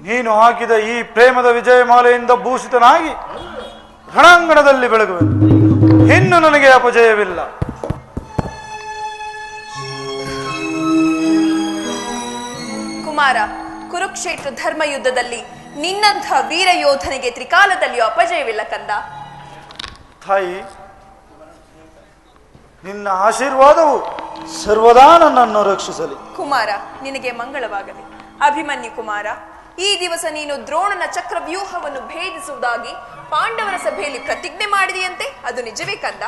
ನೀನು ಹಾಕಿದ ಈ ಪ್ರೇಮದ ವಿಜಯಮಾಲೆಯಿಂದ ಭೂಷಿತನಾಗಿ ರಣಾಂಗಣದಲ್ಲಿ ಬೆಳಗುವೆ. ಇನ್ನು ನನಗೆ ಅಪಜಯವಿಲ್ಲ. ಕುಮಾರ, ಕುರುಕ್ಷೇತ್ರ ಧರ್ಮ ಯುದ್ಧದಲ್ಲಿ ನಿನ್ನಂಥ ವೀರ ಯೋಧನಿಗೆ ತ್ರಿಕಾಲದಲ್ಲಿಯೂ ಅಪಜಯವಿಲ್ಲ ಕಂದ. ತಾಯಿ, ನಿನ್ನ ಆಶೀರ್ವಾದವು ಸರ್ವದಾ ನನ್ನನ್ನು ರಕ್ಷಿಸಲಿ. ಕುಮಾರ, ನಿನಗೆ ಮಂಗಳವಾಗಲಿ. ಅಭಿಮನ್ಯು ಕುಮಾರ, ಈ ದಿವಸ ನೀನು ದ್ರೋಣನ ಚಕ್ರವ್ಯೂಹವನ್ನು ಭೇದಿಸುವುದಾಗಿ ಪಾಂಡವರ ಸಭೆಯಲ್ಲಿ ಪ್ರತಿಜ್ಞೆ ಮಾಡಿದೆಯಂತೆ, ಅದು ನಿಜವೇ ಕಂದ?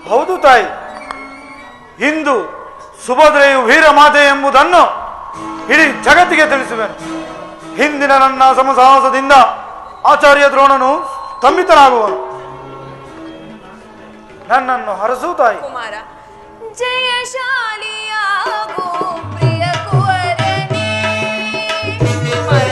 ಹೌದು ತಾಯಿ. ಇಂದು ಸುಭದ್ರೆಯು ವೀರಮಾತೆ ಎಂಬುದನ್ನು ಇಡೀ ಜಗತ್ತಿಗೆ ತಿಳಿಸುವೆನು. ಹಿಂದಿನ ನನ್ನ ಸಮಸಾಹಸದಿಂದ ಆಚಾರ್ಯ ದ್ರೋಣನು ಸ್ತಂಭಿತನಾಗುವನು. ನನ್ನನ್ನು ಹರಸು ತಾಯಿ. ಕುಮಾರ, ಜಯಶಾಲಿಯಾಗೋ ಪ್ರಿಯ ಕುವರನೇ. ಕುಮಾರ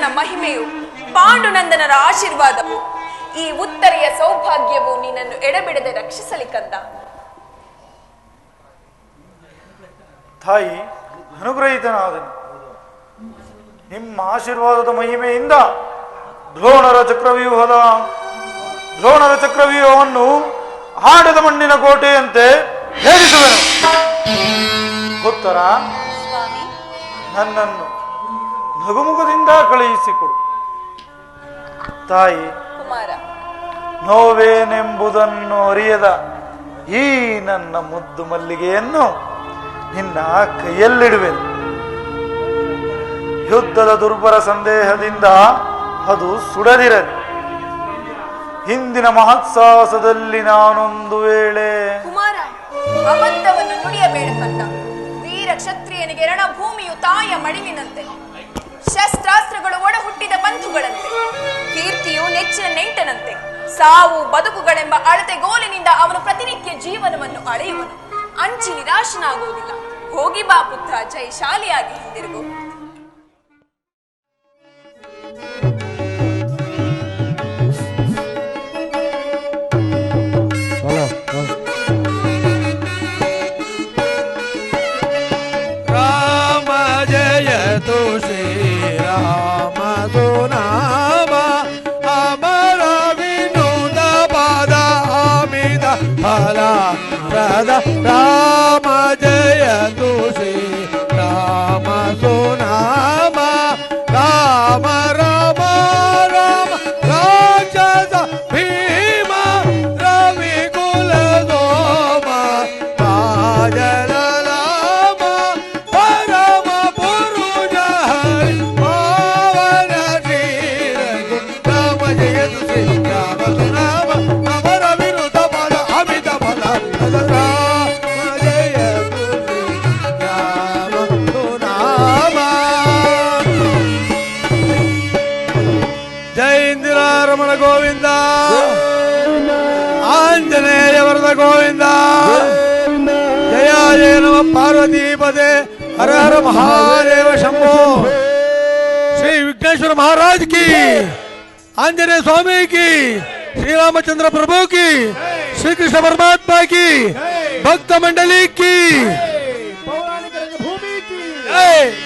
ವಿಭೀಷಣನ ಮಹಿಮೆಯು, ಪಾಂಡುನಂದನರ ಆಶೀರ್ವಾದವು, ಈ ಉತ್ತರೆಯ ಸೌಭಾಗ್ಯವು ನಿನ್ನನ್ನು ಎಡಬಿಡದೆ ರಕ್ಷಿಸಲಿ ಕಂದ. ತಾಯಿ ಅನುಗ್ರಹಿತನಾದನು. ನಿಮ್ಮ ಆಶೀರ್ವಾದದ ಮಹಿಮೆಯಿಂದ ದ್ರೋಣರ ಚಕ್ರವ್ಯೂಹವನ್ನು ಹಾಡದ ಮಣ್ಣಿನ ಕೋಟೆಯಂತೆ ಹೇರಿಸುವೆನು. ಉತ್ತರ, ಸ್ವಾಮಿ, ನನ್ನನ್ನು ನಗುಮುಖದಿಂದ ಕಳುಹಿಸಿಕೊಡು. ತಾಯಿ, ಕುಮಾರ, ನೋವೇನೆಂಬುದನ್ನು ಅರಿಯದ ಈ ನನ್ನ ಮುದ್ದು ಮಲ್ಲಿಗೆಯನ್ನು ನಿನ್ನ ಕೈಯಲ್ಲಿಡುವೆನು. ಯುದ್ಧದ ದುರ್ಬರ ಸಂದೇಹದಿಂದ ಅದು ಸುಡದಿರಲಿ. ಹಿಂದಿನ ಮಹತ್ಸಾಹಸದಲ್ಲಿ ನಾನೊಂದು ವೇಳೆ ಕುಮಾರ, ಅಬದ್ಧವನ್ನು ನುಡಿಯಬೇಡ ಕಂದ. ವೀರ ಕ್ಷತ್ರಿಯನಿಗೆ ರಣಭೂಮಿಯು ತಾಯ ಮಡಿಲಿನಂತೆ, ಶಸ್ತ್ರಾಸ್ತ್ರಗಳು ಒಡ ಹುಟ್ಟಿದ ಬಂಧುಗಳಂತೆ, ಕೀರ್ತಿಯು ನೆಚ್ಚಿನ ನೆಂಟನಂತೆ. ಸಾವು ಬದುಕುಗಳೆಂಬ ಅಳತೆಗೋಲಿನಿಂದ ಅವನು ಪ್ರತಿನಿತ್ಯ ಜೀವನವನ್ನು ಅಳೆಯುವನು. ಅಂಚಿ ನಿರಾಶನಾಗುವುದಿಲ್ಲ. ಹೋಗಿ ಬಾ ಪುತ್ರ, ಜಯಶಾಲಿಯಾಗಿ ಹಿಂದಿರುಗು. ರಾಮ ಜಯತು ಶ್ರೀರಾಮ ಸುನಾಮ ಅಮರ ವಿನೋದ ಪದ ಅಮಿತ ಫಲ ಪ್ರದ. ರಾಮ ಜಯತು ಶ್ರೀರಾಮ ಸುನಾಮ ರಾಮ ರಾಮ ರಾಮ ರಾಕ್ಷಸ ಭೀಮ ರವಿ ಕುಲ ಸೋಮ ಕಾಜಲ ಗೋವಿಂದ, ಆಂಜನೇಯ ವರದ ಗೋವಿಂದ, ಜಯ ಜಯ ನಮ ಪಾರ್ವತಿ ಪದೇ, ಹರ ಹರ ಮಹಾದೇವ ಶಂಭೋ. ಶ್ರೀ ವಿಘ್ನೇಶ್ವರ महाराज की, आंजनेय स्वामी की, श्री रामचंद्र प्रभु की, श्री कृष्ण परमात्मा की, भक्त मंडली की, पौराणिक भूमि की जय.